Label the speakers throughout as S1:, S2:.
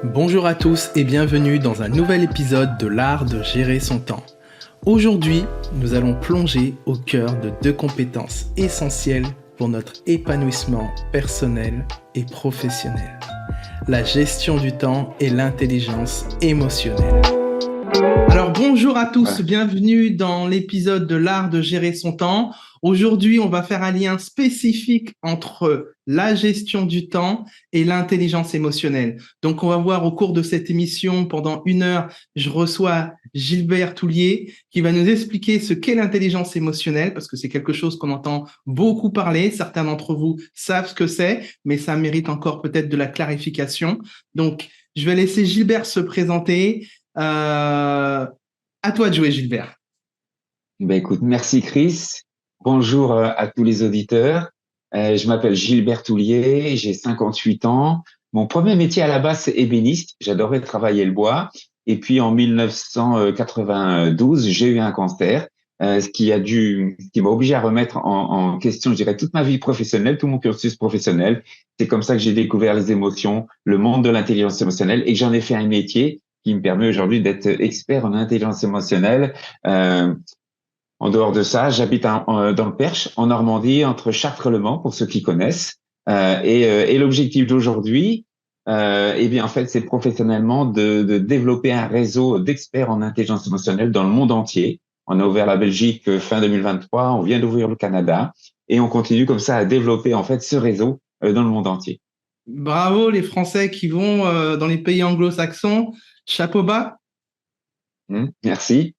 S1: Bonjour à tous et bienvenue dans un nouvel épisode de l'art de gérer son temps. Aujourd'hui, nous allons plonger au cœur de deux compétences essentielles pour notre épanouissement personnel et professionnel. La gestion du temps et l'intelligence émotionnelle. Alors bonjour à tous, bienvenue dans l'épisode de l'art de gérer son temps. Aujourd'hui, on va faire un lien spécifique entre la gestion du temps et l'intelligence émotionnelle. Donc on va voir au cours de cette émission, pendant 1 heure, je reçois Gilbert Toulier qui va nous expliquer ce qu'est l'intelligence émotionnelle, parce que c'est quelque chose qu'on entend beaucoup parler. Certains d'entre vous savent ce que c'est, mais ça mérite encore peut-être de la clarification. Donc je vais laisser Gilbert se présenter. À toi de jouer, Gilbert.
S2: Écoute, merci Chris. Bonjour à tous les auditeurs. Je m'appelle Gilbert Toulier, j'ai 58 ans. Mon premier métier à la base, c'est ébéniste. J'adorais travailler le bois. Et puis en 1992, j'ai eu un cancer, ce qui m'a obligé à remettre en question, je dirais, toute ma vie professionnelle, tout mon cursus professionnel. C'est comme ça que j'ai découvert les émotions, le monde de l'intelligence émotionnelle, et que j'en ai fait un métier qui me permet aujourd'hui d'être expert en intelligence émotionnelle. En dehors de ça, j'habite dans le Perche, en Normandie, entre Chartres et Le Mans, pour ceux qui connaissent. Et l'objectif d'aujourd'hui, eh bien, en fait, c'est professionnellement de développer un réseau d'experts en intelligence émotionnelle dans le monde entier. On a ouvert la Belgique fin 2023, on vient d'ouvrir le Canada, et on continue comme ça à développer en fait ce réseau dans le monde entier.
S1: Bravo les Français qui vont dans les pays anglo-saxons. Chapeau bas.
S2: Merci.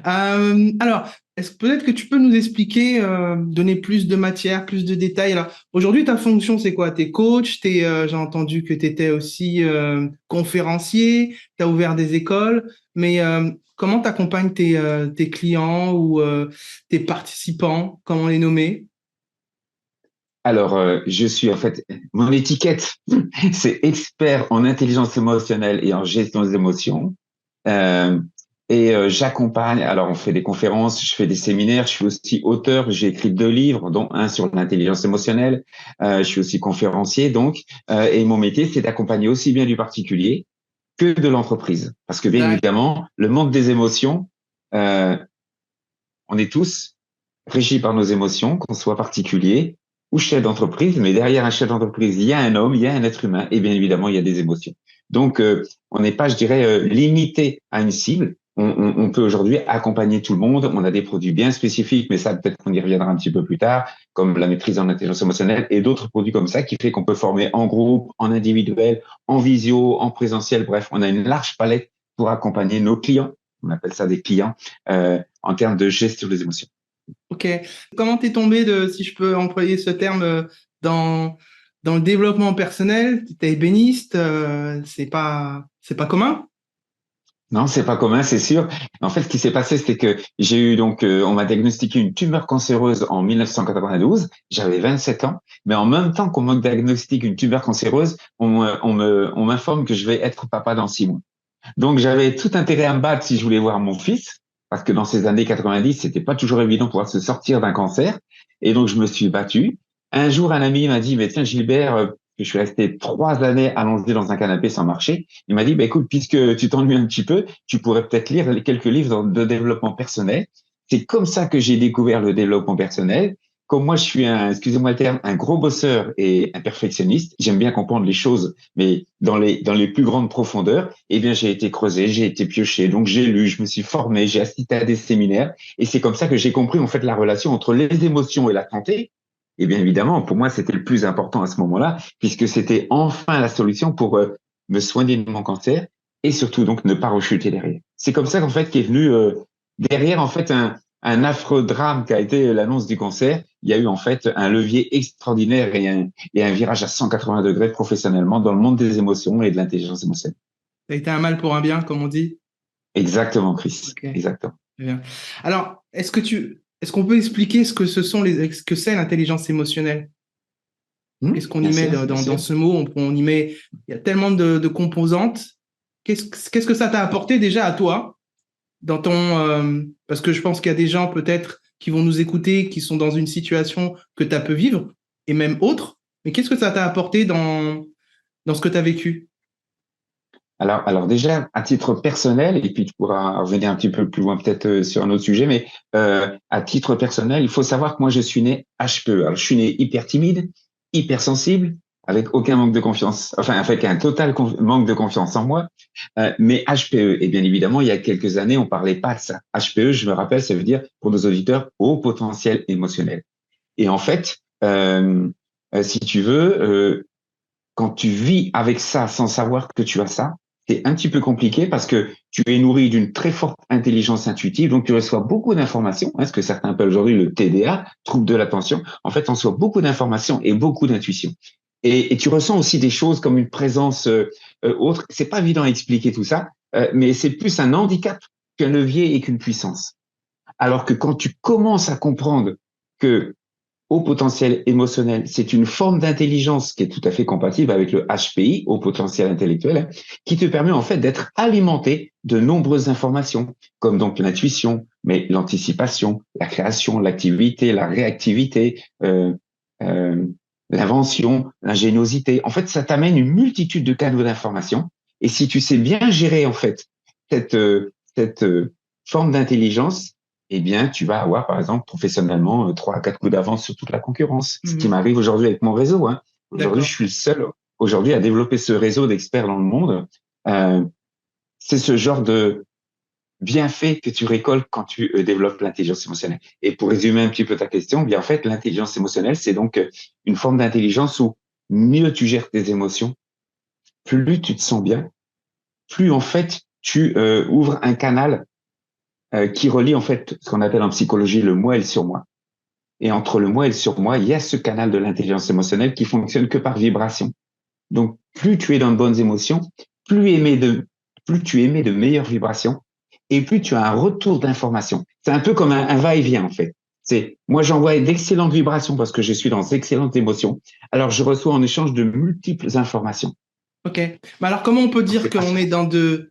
S1: Alors, peut-être que tu peux nous expliquer, donner plus de matière, plus de détails. Alors, aujourd'hui, ta fonction, c'est quoi? T'es coach, j'ai entendu que tu étais aussi conférencier, tu as ouvert des écoles, mais comment tu accompagnes tes clients ou tes participants? Comment les nommer?
S2: Alors, je suis en fait, mon étiquette, c'est expert en intelligence émotionnelle et en gestion des émotions. Euh, J'accompagne, alors on fait des conférences, je fais des séminaires, je suis aussi auteur, j'ai écrit 2 livres, dont un sur l'intelligence émotionnelle. Je suis aussi conférencier, donc, et mon métier, c'est d'accompagner aussi bien du particulier que de l'entreprise. Parce que bien évidemment, le monde des émotions, euh, on est tous régis par nos émotions, qu'on soit particulier ou chef d'entreprise, mais derrière un chef d'entreprise, il y a un homme, il y a un être humain, et bien évidemment, il y a des émotions. Donc, on n'est pas, je dirais, limité à une cible. On peut aujourd'hui accompagner tout le monde. On a des produits bien spécifiques, mais ça, peut-être qu'on y reviendra un petit peu plus tard, comme la maîtrise en intelligence émotionnelle et d'autres produits comme ça, qui fait qu'on peut former en groupe, en individuel, en visio, en présentiel. Bref, on a une large palette pour accompagner nos clients. On appelle ça des clients, en termes de gestion des émotions.
S1: Ok. Comment t'es tombé si je peux employer ce terme, dans, dans le développement personnel? T'es ébéniste, c'est pas commun?
S2: Non, c'est pas commun, c'est sûr. En fait, ce qui s'est passé, c'est que j'ai eu donc, on m'a diagnostiqué une tumeur cancéreuse en 1992. J'avais 27 ans, mais en même temps qu'on me diagnostique une tumeur cancéreuse, on m'informe que je vais être papa dans 6 mois. Donc, j'avais tout intérêt à me battre si je voulais voir mon fils, parce que dans ces années 90, c'était pas toujours évident de pouvoir se sortir d'un cancer. Et donc, je me suis battu. Un jour, un ami m'a dit, mais tiens, Gilbert, que je suis resté 3 années allongé dans un canapé sans marcher. Il m'a dit, bah, écoute, puisque tu t'ennuies un petit peu, tu pourrais peut-être lire quelques livres de développement personnel. C'est comme ça que j'ai découvert le développement personnel. Comme moi, je suis excusez-moi le terme, un gros bosseur et un perfectionniste. J'aime bien comprendre les choses, mais dans les plus grandes profondeurs, eh bien, j'ai été creusé, j'ai été pioché. Donc, j'ai lu, je me suis formé, j'ai assisté à des séminaires. Et c'est comme ça que j'ai compris, en fait, la relation entre les émotions et la santé. Et bien évidemment, pour moi, c'était le plus important à ce moment-là, puisque c'était enfin la solution pour me soigner de mon cancer et surtout donc ne pas rechuter derrière. C'est comme ça qu'en fait qu'est venu derrière en fait un affreux drame qui a été l'annonce du cancer. Il y a eu en fait un levier extraordinaire et un virage à 180 degrés professionnellement dans le monde des émotions et de l'intelligence émotionnelle.
S1: Ça a été un mal pour un bien, comme on dit.
S2: Exactement, Chris.
S1: Ok,
S2: Exactement.
S1: très bien. Alors, est-ce qu'on peut expliquer ce que c'est l'intelligence émotionnelle? Qu'est-ce qu'on y
S2: Bien
S1: met
S2: sûr, bien
S1: dans
S2: sûr.
S1: ce mot? On y met, il y a tellement de composantes. Qu'est-ce que ça t'a apporté déjà à toi parce que je pense qu'il y a des gens peut-être qui vont nous écouter, qui sont dans une situation que tu as pu vivre, et même autres. Mais qu'est-ce que ça t'a apporté dans ce que tu as vécu?
S2: Alors déjà, à titre personnel, et puis tu pourras revenir un petit peu plus loin peut-être sur un autre sujet, mais à titre personnel, il faut savoir que moi, je suis né HPE. Alors, je suis né hyper timide, hyper sensible, avec aucun manque de confiance, enfin, avec un total manque de confiance en moi, mais HPE. Et bien évidemment, il y a quelques années, on parlait pas de ça. HPE, je me rappelle, ça veut dire, pour nos auditeurs, haut potentiel émotionnel. Et en fait, si tu veux, quand tu vis avec ça sans savoir que tu as ça, c'est un petit peu compliqué parce que tu es nourri d'une très forte intelligence intuitive, donc tu reçois beaucoup d'informations, ce que certains appellent aujourd'hui le TDA, trouble de l'attention. En fait, on reçoit beaucoup d'informations et beaucoup d'intuition. Et tu ressens aussi des choses comme une présence autre. C'est pas évident à expliquer tout ça, mais c'est plus un handicap qu'un levier et qu'une puissance. Alors que quand tu commences à comprendre que haut potentiel émotionnel, c'est une forme d'intelligence qui est tout à fait compatible avec le HPI, haut potentiel intellectuel, qui te permet en fait d'être alimenté de nombreuses informations, comme donc l'intuition, mais l'anticipation, la création, l'activité, la réactivité, euh, l'invention, l'ingéniosité. En fait, ça t'amène une multitude de canaux d'informations. Et si tu sais bien gérer en fait cette forme d'intelligence, eh bien, tu vas avoir, par exemple, professionnellement, 3 à 4 coups d'avance sur toute la concurrence. Ce qui
S1: Mhm.
S2: m'arrive aujourd'hui avec mon réseau. Hein. Aujourd'hui, je
S1: D'accord.
S2: suis le seul aujourd'hui à développer ce réseau d'experts dans le monde. Euh, c'est ce genre de bienfait que tu récoltes quand tu développes l'intelligence émotionnelle. Et pour résumer un petit peu ta question, bien en fait, l'intelligence émotionnelle, c'est donc une forme d'intelligence où mieux tu gères tes émotions, plus tu te sens bien, plus en fait tu ouvres un canal qui relie en fait ce qu'on appelle en psychologie le moi et le surmoi. Et entre le moi et le surmoi, il y a ce canal de l'intelligence émotionnelle qui fonctionne que par vibration. Donc, plus tu es dans de bonnes émotions, plus tu émets de meilleures vibrations et plus tu as un retour d'information. C'est un peu comme un va-et-vient, en fait. C'est, moi, j'envoie d'excellentes vibrations parce que je suis dans d'excellentes émotions. Alors, je reçois en échange de multiples informations.
S1: Ok. Mais alors, comment on peut
S2: Donc,
S1: dire
S2: c'est
S1: qu'on est
S2: passionnant.
S1: dans de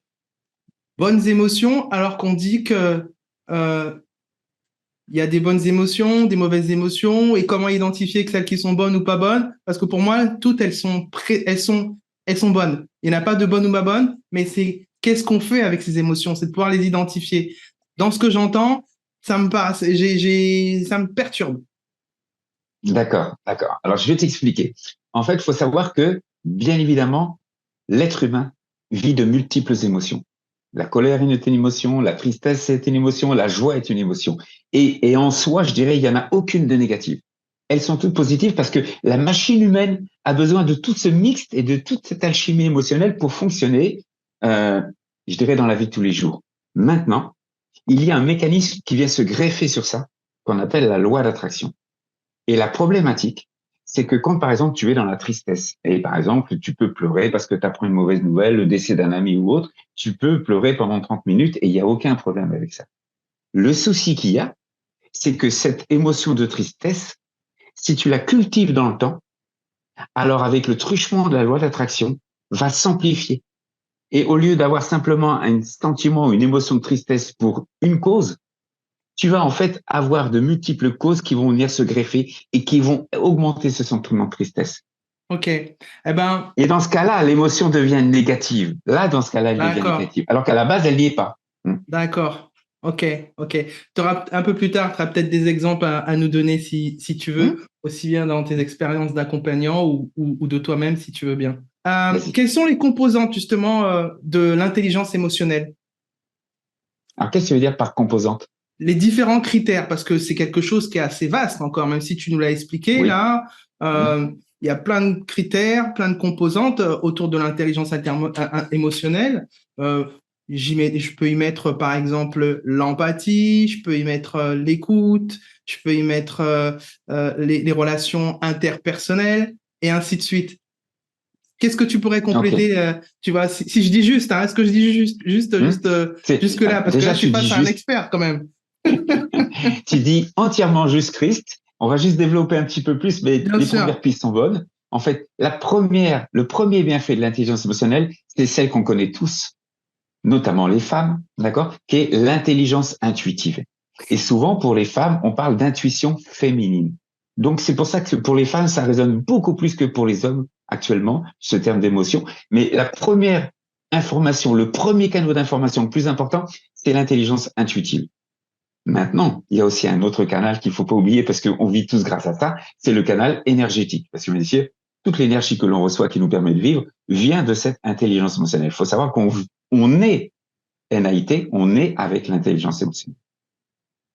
S1: bonnes émotions alors qu'on dit que euh, il y a des bonnes émotions, des mauvaises émotions, et comment identifier que celles qui sont bonnes ou pas bonnes? Parce que pour moi, toutes elles sont bonnes. Il n'y en a pas de bonnes ou pas bonnes, mais c'est qu'est-ce qu'on fait avec ces émotions, c'est de pouvoir les identifier. Dans ce que j'entends, ça me passe, ça me perturbe.
S2: D'accord, d'accord. Alors, je vais t'expliquer. En fait, il faut savoir que, bien évidemment, l'être humain vit de multiples émotions. La colère est une émotion, la tristesse est une émotion, la joie est une émotion. Et en soi, je dirais, il n'y en a aucune de négative. Elles sont toutes positives parce que la machine humaine a besoin de tout ce mixte et de toute cette alchimie émotionnelle pour fonctionner, euh, je dirais, dans la vie de tous les jours. Maintenant, il y a un mécanisme qui vient se greffer sur ça, qu'on appelle la loi d'attraction. Et la problématique, c'est que quand, par exemple, tu es dans la tristesse, et par exemple, tu peux pleurer parce que tu apprends une mauvaise nouvelle, le décès d'un ami ou autre, tu peux pleurer pendant 30 minutes et il n'y a aucun problème avec ça. Le souci qu'il y a, c'est que cette émotion de tristesse, si tu la cultives dans le temps, alors avec le truchement de la loi d'attraction, va s'amplifier. Et au lieu d'avoir simplement un sentiment, une émotion de tristesse pour une cause, tu vas en fait avoir de multiples causes qui vont venir se greffer et qui vont augmenter ce sentiment de tristesse.
S1: Ok. Eh ben,
S2: Et dans ce cas-là, l'émotion devient négative. Là, dans ce cas-là, elle devient
S1: d'accord.
S2: négative. Alors qu'à la base, elle n'y est pas.
S1: D'accord. Ok, ok. Un peu plus tard, tu auras peut-être des exemples à nous donner si tu veux, aussi bien dans tes expériences d'accompagnant ou de toi-même si tu veux bien.
S2: Vas-y.
S1: Quelles sont les composantes justement de l'intelligence émotionnelle?
S2: Alors, qu'est-ce que tu veux dire par composante?
S1: Les différents critères, parce que c'est quelque chose qui est assez vaste encore, même si tu nous l'as expliqué
S2: Oui.
S1: là.
S2: Oui.
S1: Il y a plein de critères, plein de composantes autour de l'intelligence émotionnelle. Euh, je peux y mettre par exemple l'empathie, je peux y mettre l'écoute, je peux y mettre les relations interpersonnelles et ainsi de suite. Qu'est-ce que tu pourrais
S2: OK.
S1: compléter, tu vois, si je dis juste, hein, est-ce que je dis jusque-là, parce que là,
S2: Déjà,
S1: je suis
S2: tu dis
S1: face à un
S2: juste,
S1: expert quand même.
S2: tu dis entièrement juste Christ. On va juste développer un petit peu plus, mais
S1: Bien
S2: les
S1: sûr.
S2: premières pistes sont bonnes. En fait, le premier bienfait de l'intelligence émotionnelle, c'est celle qu'on connaît tous, notamment les femmes, d'accord, qui est l'intelligence intuitive. Et souvent, pour les femmes, on parle d'intuition féminine. Donc, c'est pour ça que pour les femmes, ça résonne beaucoup plus que pour les hommes actuellement, ce terme d'émotion. Mais la première information, le premier canal d'information le plus important, c'est l'intelligence intuitive. Maintenant, il y a aussi un autre canal qu'il faut pas oublier parce qu'on vit tous grâce à ça, c'est le canal énergétique. Parce que, messieurs, toute l'énergie que l'on reçoit qui nous permet de vivre vient de cette intelligence émotionnelle. Il faut savoir qu'on est NAIT, on est avec l'intelligence émotionnelle.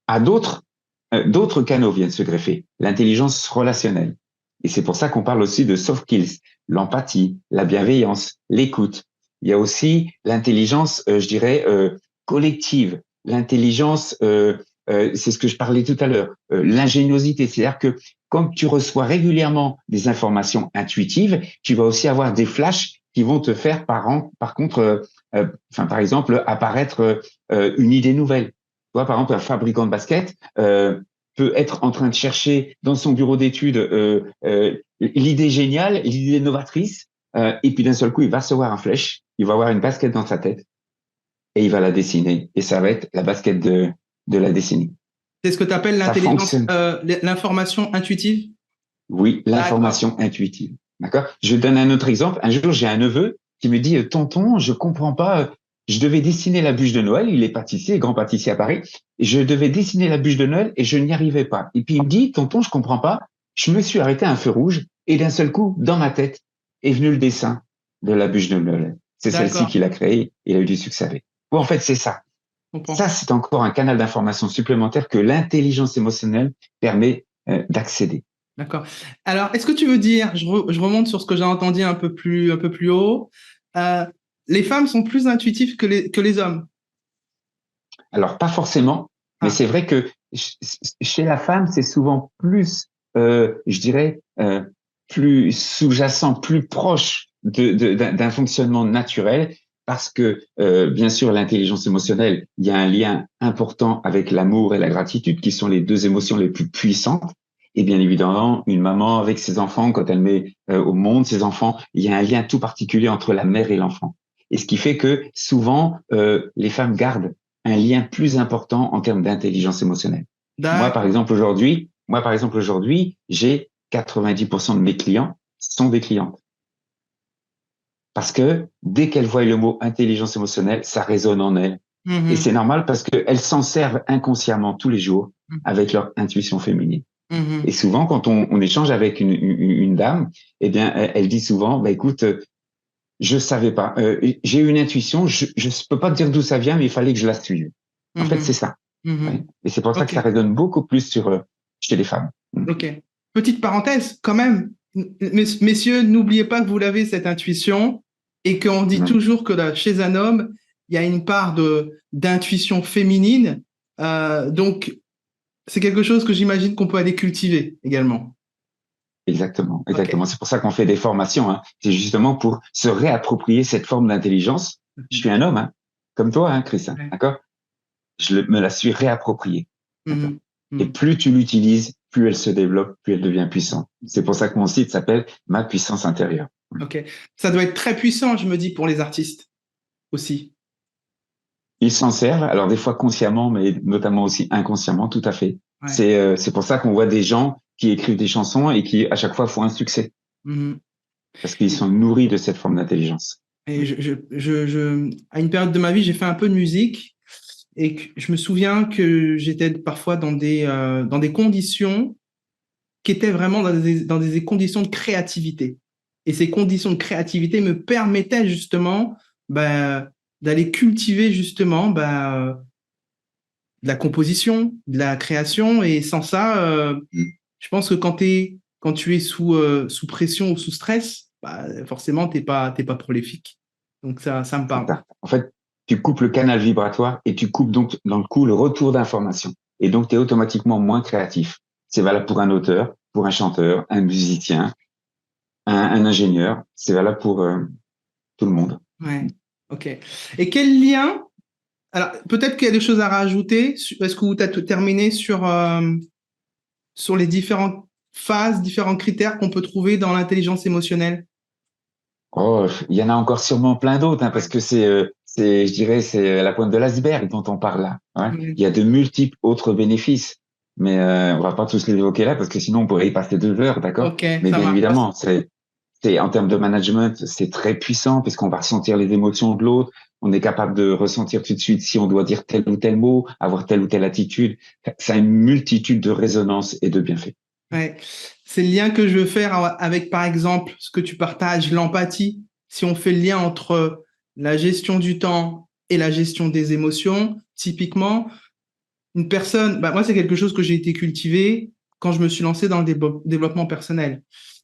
S2: À d'autres canaux viennent se greffer, l'intelligence relationnelle. Et c'est pour ça qu'on parle aussi de soft skills, l'empathie, la bienveillance, l'écoute. Il y a aussi l'intelligence, je dirais, collective, l'intelligence, c'est ce que je parlais tout à l'heure, l'ingéniosité. C'est-à-dire que comme tu reçois régulièrement des informations intuitives, tu vas aussi avoir des flashs qui vont te faire par contre, par exemple, apparaître une idée nouvelle. Tu vois, par exemple, un fabricant de baskets peut être en train de chercher dans son bureau d'études l'idée géniale, l'idée novatrice, et puis d'un seul coup, il va recevoir un flash, il va avoir une basket dans sa tête et il va la dessiner. Et ça va être la basket de la décennie.
S1: C'est ce que tu appelles l'intelligence, l'information intuitive?
S2: Oui, l'information intuitive. D'accord. Je donne un autre exemple. Un jour, j'ai un neveu qui me dit, tonton, je comprends pas. Je devais dessiner la bûche de Noël. Il est pâtissier, grand pâtissier à Paris. Et je devais dessiner la bûche de Noël et je n'y arrivais pas. Et puis il me dit, tonton, je comprends pas. Je me suis arrêté à un feu rouge et d'un seul coup, dans ma tête, est venu le dessin de la bûche de Noël. C'est celle-ci qu'il a créée. Il a eu du succès avec. Bon, en fait, c'est ça. Ça, c'est encore un canal d'information supplémentaire que l'intelligence émotionnelle permet d'accéder.
S1: D'accord. Alors, est-ce que tu veux dire, je remonte sur ce que j'ai entendu un peu plus haut, les femmes sont plus intuitives que les hommes?
S2: Alors, pas forcément, mais c'est vrai que chez la femme, c'est souvent plus, je dirais, plus sous-jacent, plus proche d'un fonctionnement naturel, parce que, bien sûr, l'intelligence émotionnelle, il y a un lien important avec l'amour et la gratitude, qui sont les deux émotions les plus puissantes. Et bien évidemment, une maman avec ses enfants, quand elle met au monde ses enfants, il y a un lien tout particulier entre la mère et l'enfant. Et ce qui fait que souvent, les femmes gardent un lien plus important en termes d'intelligence émotionnelle. Moi, par exemple, aujourd'hui, j'ai 90% de mes clients sont des clientes. Parce que dès qu'elles voient le mot intelligence émotionnelle, ça résonne en elles. Et c'est normal parce qu'elles s'en servent inconsciemment tous les jours avec leur intuition féminine. Et souvent, quand on échange avec une dame, eh bien, elle dit souvent, bah, écoute, je savais pas, j'ai eu une intuition, je peux pas te dire d'où ça vient, mais il fallait que je la suive. En fait, c'est ça. Ouais. Et c'est pour ça que ça résonne beaucoup plus chez les femmes.
S1: Ok. Petite parenthèse, quand même, messieurs, n'oubliez pas que vous l'avez, cette intuition, et qu'on dit toujours que là, chez un homme, il y a une part d'intuition féminine. Donc, c'est quelque chose que j'imagine qu'on peut aller cultiver également.
S2: Exactement. Okay. C'est pour ça qu'on fait des formations. Hein. C'est justement pour se réapproprier cette forme d'intelligence. Je suis un homme, hein, comme toi, hein, Chris. Ouais. D'accord. Me la suis réappropriée. Et plus tu l'utilises, plus elle se développe, plus elle devient puissante. C'est pour ça que mon site s'appelle Ma puissance intérieure.
S1: Ok. Ça doit être très puissant, je me dis, pour les artistes aussi.
S2: Ils s'en servent, alors des fois consciemment, mais notamment aussi inconsciemment, tout à fait. Ouais. C'est pour ça qu'on voit des gens qui écrivent des chansons et qui, à chaque fois, font un succès. Parce qu'ils sont nourris de cette forme d'intelligence.
S1: Et à une période de ma vie, j'ai fait un peu de musique et je me souviens que j'étais parfois dans des conditions qui étaient vraiment dans des conditions de créativité. Et ces conditions de créativité me permettaient justement d'aller cultiver justement de la composition, de la création. Et sans ça, je pense que quand tu es sous pression ou sous stress, forcément, t'es pas prolifique. Donc ça me parle.
S2: En fait, tu coupes le canal vibratoire et tu coupes donc, dans le coup, le retour d'information. Et donc, tu es automatiquement moins créatif. C'est valable pour un auteur, pour un chanteur, un musicien, un ingénieur. C'est valable pour tout le monde.
S1: Ouais, ok. Et quel lien... Alors, peut-être qu'il y a des choses à rajouter. Est-ce que tu as terminé sur les différentes phases, différents critères qu'on peut trouver dans l'intelligence émotionnelle?
S2: Oh, il y en a encore sûrement plein d'autres, hein, parce que je dirais, c'est la pointe de l'iceberg dont on parle là. Hein. Il y a de multiples autres bénéfices, mais on va pas tous les évoquer là, parce que sinon on pourrait y passer 2 heures, d'accord?
S1: Okay,
S2: mais bien évidemment, en termes de management, c'est très puissant puisqu'on va ressentir les émotions de l'autre. On est capable de ressentir tout de suite si on doit dire tel ou tel mot, avoir telle ou telle attitude. Ça a une multitude de résonances et de bienfaits.
S1: Ouais. C'est le lien que je veux faire avec, par exemple, ce que tu partages, l'empathie. Si on fait le lien entre la gestion du temps et la gestion des émotions, typiquement, une personne, bah moi, c'est quelque chose que j'ai été cultivé quand je me suis lancé dans le développement personnel.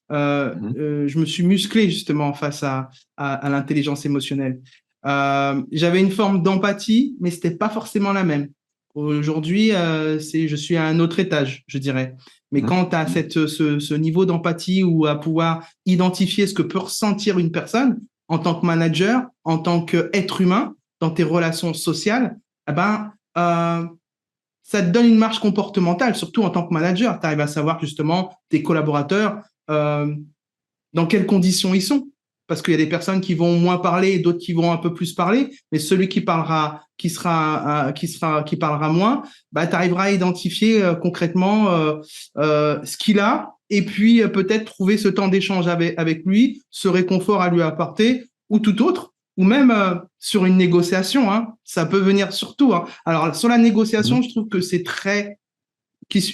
S2: Mhm.
S1: Je me suis musclé justement face à l'intelligence émotionnelle. J'avais une forme d'empathie, mais c'était pas forcément la même. Aujourd'hui, je suis à un autre étage, je dirais. Mais
S2: Mhm.
S1: quand tu as ce niveau d'empathie ou à pouvoir identifier ce que peut ressentir une personne en tant que manager, en tant qu'être humain, dans tes relations sociales, eh ben, ça te donne une marge comportementale, surtout en tant que manager. Tu arrives à savoir justement tes collaborateurs, euh, dans quelles conditions ils sont. Parce qu'il y a des personnes qui vont moins parler et d'autres qui vont un peu plus parler, mais celui qui parlera, qui parlera moins, bah, tu arriveras à identifier concrètement ce qu'il a et puis peut-être trouver ce temps d'échange avec lui, ce réconfort à lui apporter ou tout autre, ou même sur une négociation, hein, ça peut venir surtout. Hein. Alors sur la négociation,
S2: Mhm.
S1: je trouve que c'est très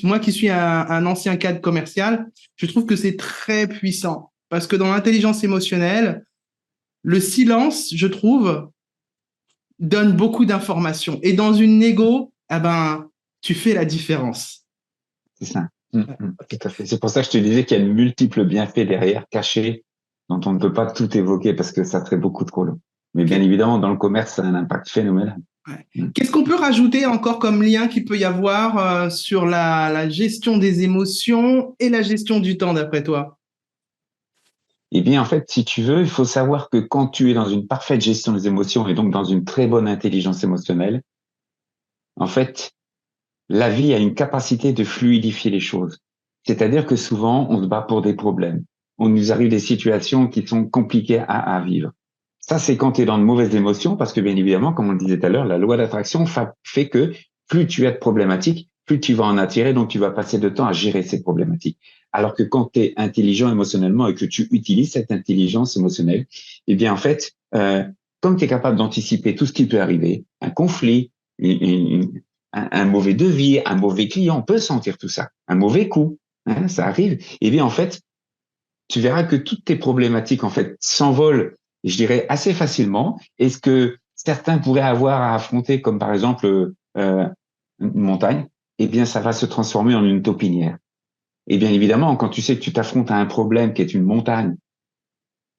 S1: moi qui suis un ancien cadre commercial, je trouve que c'est très puissant. Parce que dans l'intelligence émotionnelle, le silence, je trouve, donne beaucoup d'informations. Et dans une négo, eh ben, tu fais la différence.
S2: C'est ça. Mhm.
S1: Ouais,
S2: Mhm.
S1: ok.
S2: Tout à fait. C'est pour ça que je te disais qu'il y a de multiples bienfaits derrière, cachés, dont on ne peut pas tout évoquer parce que ça serait beaucoup trop long. Mais bien évidemment, dans le commerce, ça a un impact phénoménal.
S1: Ouais.
S2: Mhm.
S1: Qu'est-ce qu'on peut rajouter encore comme lien qu'il peut y avoir sur la gestion des émotions et la gestion du temps, d'après toi?
S2: Eh bien, en fait, si tu veux, il faut savoir que quand tu es dans une parfaite gestion des émotions et donc dans une très bonne intelligence émotionnelle, en fait, la vie a une capacité de fluidifier les choses. C'est-à-dire que souvent, on se bat pour des problèmes. On nous arrive des situations qui sont compliquées à vivre. Ça, c'est quand tu es dans de mauvaises émotions, parce que bien évidemment, comme on le disait tout à l'heure, la loi d'attraction fait que plus tu as de problématiques, plus tu vas en attirer, donc tu vas passer de temps à gérer ces problématiques. Alors que quand tu es intelligent émotionnellement et que tu utilises cette intelligence émotionnelle, eh bien en fait, comme tu es capable d'anticiper tout ce qui peut arriver, un conflit, un mauvais devis, un mauvais client, on peut sentir tout ça, un mauvais coup, hein, ça arrive. Eh bien en fait, tu verras que toutes tes problématiques en fait s'envolent, je dirais, assez facilement. Et ce que certains pourraient avoir à affronter, comme par exemple une montagne, eh bien, ça va se transformer en une taupinière. Et bien évidemment, quand tu sais que tu t'affrontes à un problème qui est une montagne,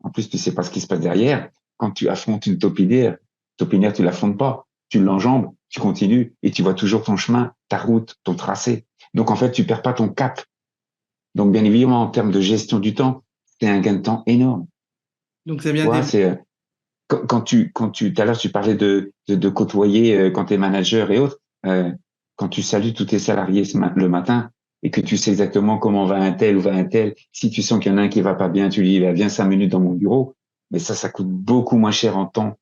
S2: en plus tu sais pas ce qui se passe derrière, quand tu affrontes une taupinière, tu l'affrontes pas, tu l'enjambes, tu continues et tu vois toujours ton chemin, ta route, ton tracé. Donc en fait, tu perds pas ton cap. Donc bien évidemment, en termes de gestion du temps, c'est un gain de temps énorme.
S1: Donc, ça
S2: Tu
S1: vient
S2: vois,
S1: des...
S2: c'est tout à l'heure, tu parlais de côtoyer quand tu es manager et autres. Quand tu salues tous tes salariés le matin et que tu sais exactement comment va un tel ou va un tel, si tu sens qu'il y en a un qui va pas bien, tu lui dis, bah, viens 5 minutes dans mon bureau. Mais ça coûte beaucoup moins cher en temps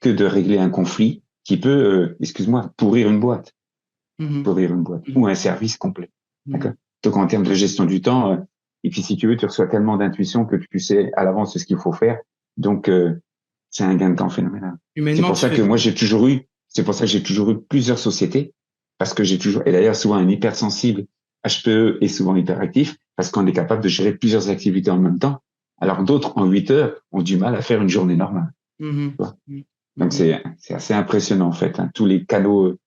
S2: que de régler un conflit qui peut, excuse-moi,
S1: Mhm.
S2: pourrir une boîte ou un service complet. D'accord?
S1: Mhm.
S2: Donc, en termes de gestion du temps, et puis si tu veux, tu reçois tellement d'intuition que tu sais à l'avance ce qu'il faut faire. Donc, c'est un gain de temps phénoménal. C'est
S1: Humainement,
S2: pour
S1: tu
S2: ça que
S1: fais...
S2: moi, c'est pour ça que j'ai toujours eu plusieurs sociétés, parce que et d'ailleurs, souvent un hypersensible, HPE est souvent hyperactif, parce qu'on est capable de gérer plusieurs activités en même temps, alors d'autres, en 8 heures, ont du mal à faire une journée normale.
S1: Mhm.
S2: Tu vois.
S1: Mhm.
S2: Donc,
S1: Mhm.
S2: c'est assez impressionnant, en fait, hein, tous les canaux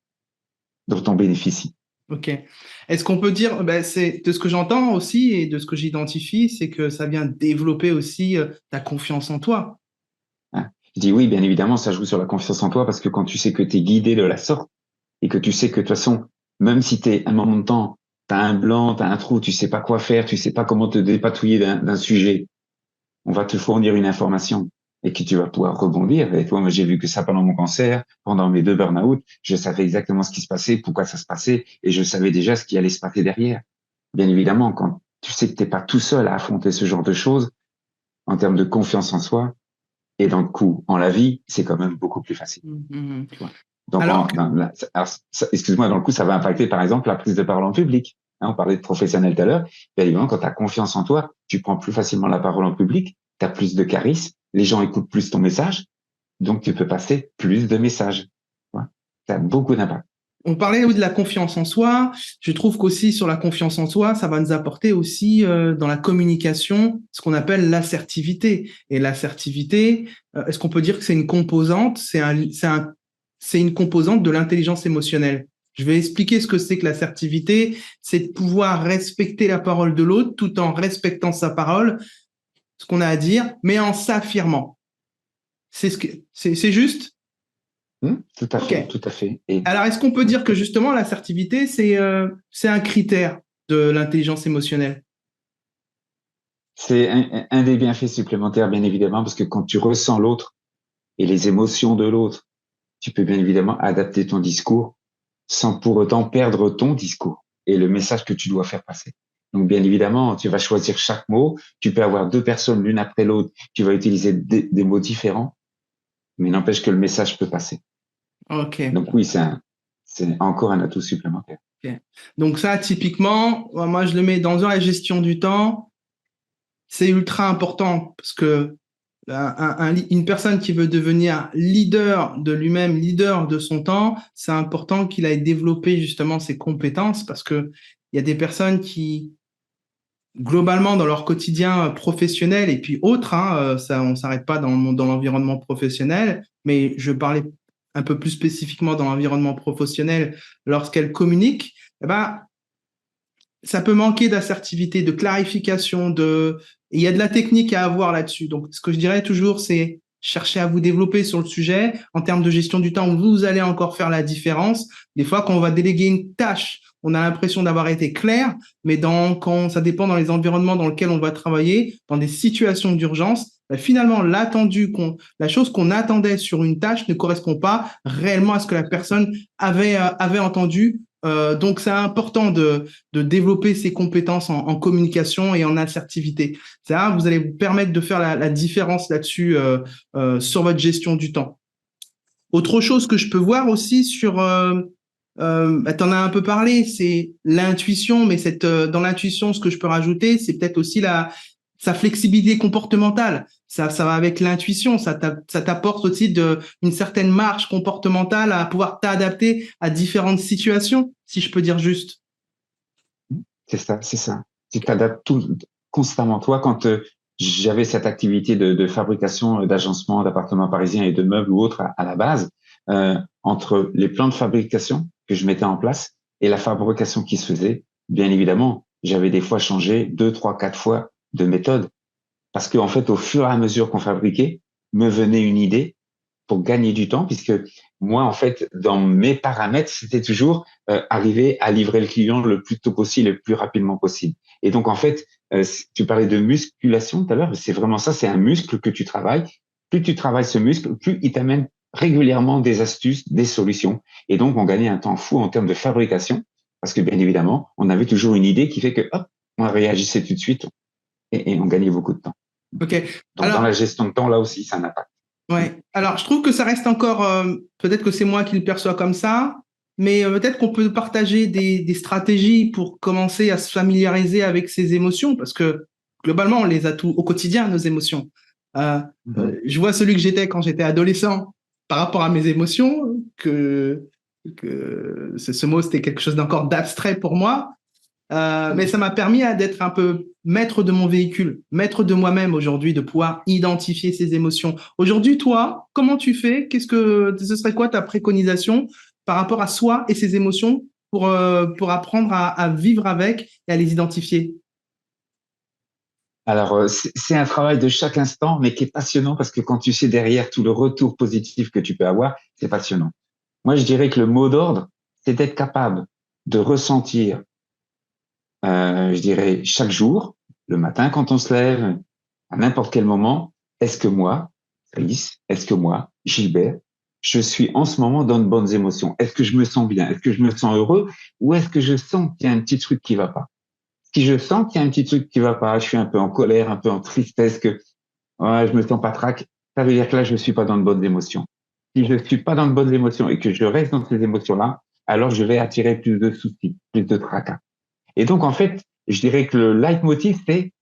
S2: dont on bénéficie.
S1: Ok. Est-ce qu'on peut dire, ben, c'est de ce que j'entends aussi et de ce que j'identifie, c'est que ça vient développer aussi ta confiance en toi.
S2: Hein. Je dis oui, bien évidemment, ça joue sur la confiance en toi parce que quand tu sais que tu es guidé de la sorte et que tu sais que de toute façon, même si tu es à un moment de temps, tu as un blanc, tu as un trou, tu sais pas quoi faire, tu sais pas comment te dépatouiller d'un sujet, on va te fournir une information et que tu vas pouvoir rebondir. Et toi, moi, j'ai vu que ça pendant mon cancer, pendant mes 2 burn-out, je savais exactement ce qui se passait, pourquoi ça se passait et je savais déjà ce qui allait se passer derrière. Bien évidemment, quand tu sais que t'es pas tout seul à affronter ce genre de choses, en termes de confiance en soi, et dans le coup, en la vie, c'est quand même beaucoup plus facile.
S1: Mhm.
S2: Tu vois. Donc,
S1: Alors que,
S2: excuse-moi, dans le coup, ça va impacter, par exemple, la prise de parole en public. Hein, on parlait de professionnel tout à l'heure. Bien évidemment, quand tu as confiance en toi, tu prends plus facilement la parole en public tu as plus de charisme, les gens écoutent plus ton message, donc tu peux passer plus de messages. Ça a beaucoup d'impact.
S1: On parlait de la confiance en soi. Je trouve qu'aussi sur la confiance en soi, ça va nous apporter aussi dans la communication ce qu'on appelle l'assertivité. Et l'assertivité, est-ce qu'on peut dire que c'est une composante, c'est une composante de l'intelligence émotionnelle? Je vais expliquer ce que c'est que l'assertivité. C'est de pouvoir respecter la parole de l'autre tout en respectant sa parole, ce qu'on a à dire, mais en s'affirmant. C'est juste?
S2: Tout à fait,
S1: Ok.
S2: tout à fait. Et
S1: Alors, est-ce qu'on peut dire que justement l'assertivité, c'est un critère de l'intelligence émotionnelle?
S2: c'est un des bienfaits supplémentaires, bien évidemment, parce que quand tu ressens l'autre et les émotions de l'autre, tu peux bien évidemment adapter ton discours sans pour autant perdre ton discours et le message que tu dois faire passer. Donc, bien évidemment, tu vas choisir chaque mot. Tu peux avoir deux personnes l'une après l'autre. Tu vas utiliser des mots différents, mais n'empêche que le message peut passer.
S1: Ok.
S2: Donc oui, c'est encore un atout supplémentaire.
S1: Ok. Donc ça, typiquement, moi, je le mets dans la gestion du temps. C'est ultra important parce que une personne qui veut devenir leader de lui-même, leader de son temps, c'est important qu'il aille développer justement ses compétences parce que il y a des personnes qui globalement dans leur quotidien professionnel et puis autre, hein, ça, on s'arrête pas dans l'environnement professionnel, mais je parlais un peu plus spécifiquement dans l'environnement professionnel, lorsqu'elles communiquent, eh ben, ça peut manquer d'assertivité, de clarification, il y a de la technique à avoir là-dessus. Donc, ce que je dirais toujours, c'est chercher à vous développer sur le sujet en termes de gestion du temps où vous allez encore faire la différence. Des fois, quand on va déléguer une tâche, on a l'impression d'avoir été clair, mais quand ça dépend dans les environnements dans lesquels on va travailler, dans des situations d'urgence, ben finalement, la chose qu'on attendait sur une tâche ne correspond pas réellement à ce que la personne avait entendu. Donc, c'est important de développer ses compétences en communication et en assertivité. Ça, vous allez vous permettre de faire la différence là-dessus sur votre gestion du temps. Autre chose que je peux voir aussi tu en as un peu parlé, c'est l'intuition, mais dans l'intuition, ce que je peux rajouter, c'est peut-être aussi sa flexibilité comportementale. Ça va avec l'intuition, ça t'apporte aussi une certaine marge comportementale à pouvoir t'adapter à différentes situations, si je peux dire juste.
S2: C'est ça, c'est ça. Tu t'adaptes constamment. Toi, quand j'avais cette activité de fabrication d'agencement d'appartements parisiens et de meubles ou autres à la base, entre les plans de fabrication que je mettais en place et la fabrication qui se faisait, bien évidemment, j'avais des fois changé 2, 3, 4 fois de méthode parce qu'en fait, au fur et à mesure qu'on fabriquait, me venait une idée pour gagner du temps, puisque moi, en fait, dans mes paramètres, c'était toujours arriver à livrer le client le plus tôt possible, le plus rapidement possible. Et donc, en fait, tu parlais de musculation tout à l'heure, c'est vraiment ça, c'est un muscle que tu travailles. Plus tu travailles ce muscle, plus il t'amène régulièrement des astuces, des solutions. Et donc, on gagnait un temps fou en termes de fabrication, parce que bien évidemment, on avait toujours une idée qui fait que, hop, on réagissait tout de suite et on gagnait beaucoup de temps.
S1: Ok.
S2: Donc, dans la
S1: Alors,
S2: gestion de temps, là aussi, ça n'a pas.
S1: ouais. Alors, je trouve que ça reste encore, peut-être que c'est moi qui le perçois comme ça, mais peut-être qu'on peut partager des stratégies pour commencer à se familiariser avec ses émotions, parce que globalement, on les a tout au quotidien, nos émotions. Euh, je vois celui que j'étais quand j'étais adolescent par rapport à mes émotions, que ce mot, c'était quelque chose d'encore d'abstrait pour moi. Mais ça m'a permis d'être un peu maître de mon véhicule, maître de moi-même aujourd'hui, de pouvoir identifier ses émotions. Aujourd'hui, toi, comment tu fais? Ce serait quoi ta préconisation par rapport à soi et ses émotions pour apprendre à vivre avec et à les identifier?
S2: Alors, c'est un travail de chaque instant, mais qui est passionnant parce que quand tu sais derrière tout le retour positif que tu peux avoir, c'est passionnant. Moi, je dirais que le mot d'ordre, c'est d'être capable de ressentir, je dirais, chaque jour, le matin quand on se lève, à n'importe quel moment, est-ce que moi, Alice, est-ce que moi, Gilbert, je suis en ce moment dans de bonnes émotions? Est-ce que je me sens bien? Est-ce que je me sens heureux? Ou est-ce que je sens qu'il y a un petit truc qui va pas? Si je sens qu'il y a un petit truc qui va pas, je suis un peu en colère, un peu en tristesse, que ouais, je me sens pas trac, ça veut dire que là, je suis pas dans de bonnes émotions. Si je suis pas dans de bonnes émotions et que je reste dans ces émotions-là, alors je vais attirer plus de soucis, plus de tracas. Et donc, en fait, je dirais que le leitmotiv, c'est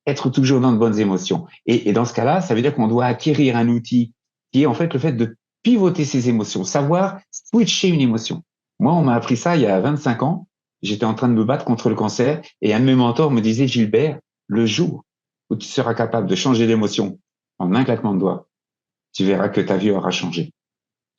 S2: être toujours dans de bonnes émotions. Et dans ce cas-là, ça veut dire qu'on doit acquérir un outil qui est en fait le fait de pivoter ses émotions, savoir switcher une émotion. Moi, on m'a appris ça il y a 25 ans. J'étais en train de me battre contre le cancer et un de mes mentors me disait, Gilbert, le jour où tu seras capable de changer d'émotion en un claquement de doigts, tu verras que ta vie aura changé.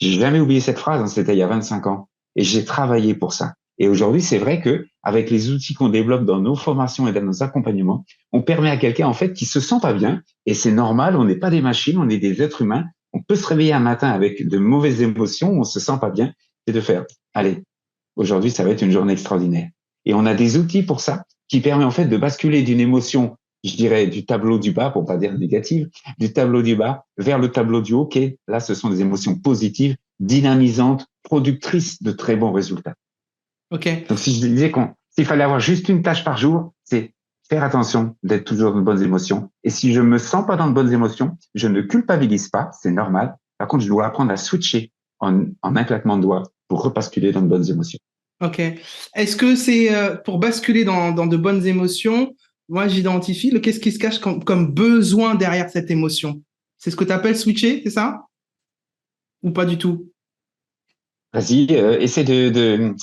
S2: J'ai jamais oublié cette phrase, hein, c'était il y a 25 ans. Et j'ai travaillé pour ça. Et aujourd'hui, c'est vrai que avec les outils qu'on développe dans nos formations et dans nos accompagnements, on permet à quelqu'un, en fait, qui se sent pas bien. Et c'est normal, on n'est pas des machines, on est des êtres humains. On peut se réveiller un matin avec de mauvaises émotions, on se sent pas bien, et de faire, allez, aujourd'hui, ça va être une journée extraordinaire. Et on a des outils pour ça qui permet en fait de basculer d'une émotion, je dirais, du tableau du bas, pour pas dire négative, du tableau du bas vers le tableau du haut, qui là, ce sont des émotions positives, dynamisantes, productrices de très bons résultats.
S1: Ok.
S2: Donc, si je disais s'il fallait avoir juste une tâche par jour, c'est faire attention d'être toujours dans de bonnes émotions. Et si je me sens pas dans de bonnes émotions, je ne culpabilise pas, c'est normal. Par contre, je dois apprendre à switcher en un claquement de doigts pour repasculer dans de bonnes émotions.
S1: Ok. Est-ce que c'est pour basculer dans de bonnes émotions, moi j'identifie qu'est-ce qui se cache comme besoin derrière cette émotion? C'est ce que tu appelles switcher, c'est ça? Ou pas du tout?
S2: Vas-y, essaie de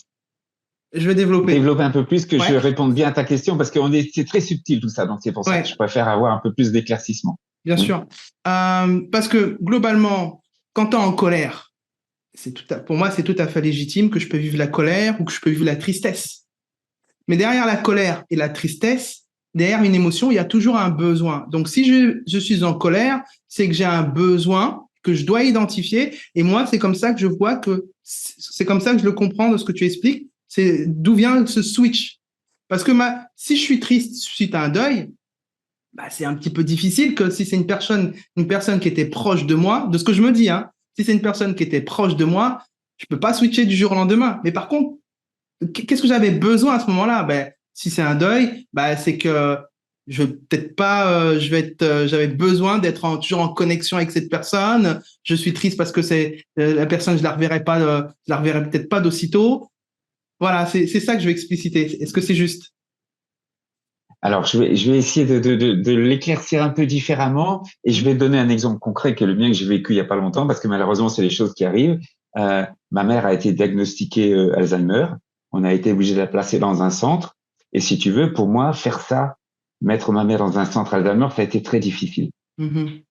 S1: Je vais développer.
S2: développer un peu plus, que je
S1: Ouais,
S2: réponde bien à ta question, parce que c'est très subtil tout ça, donc c'est pour ça que je
S1: ouais,
S2: préfère avoir un peu plus d'éclaircissement.
S1: bien
S2: Oui.
S1: sûr. Parce que globalement, quand tu es en colère, pour moi, c'est tout à fait légitime que je peux vivre la colère ou que je peux vivre la tristesse. Mais derrière la colère et la tristesse, derrière une émotion, il y a toujours un besoin. Donc, si je suis en colère, c'est que j'ai un besoin que je dois identifier. Et moi, c'est comme ça que je vois c'est comme ça que je le comprends de ce que tu expliques. C'est d'où vient ce switch. Parce que si je suis triste suite à un deuil, bah, c'est un petit peu difficile que si c'est une personne qui était proche de moi, de ce que je me dis, hein, si c'est une personne qui était proche de moi, je peux pas switcher du jour au lendemain. Mais par contre, qu'est-ce que j'avais besoin à ce moment-là? Ben, si c'est un deuil, ben, c'est que je vais peut-être pas, j'avais besoin d'être toujours en connexion avec cette personne. Je suis triste parce que c'est la personne, je la reverrai peut-être pas d'aussitôt. Voilà, c'est ça que je vais expliciter. Est-ce que c'est juste?
S2: Alors, je vais essayer de l'éclaircir un peu différemment, et je vais te donner un exemple concret qui est le mien, que j'ai vécu il y a pas longtemps, parce que malheureusement, c'est les choses qui arrivent. Ma mère a été diagnostiquée Alzheimer. On a été obligé de la placer dans un centre. Et si tu veux, pour moi, faire ça, mettre ma mère dans un centre Alzheimer, ça a été très difficile.
S1: Mhm.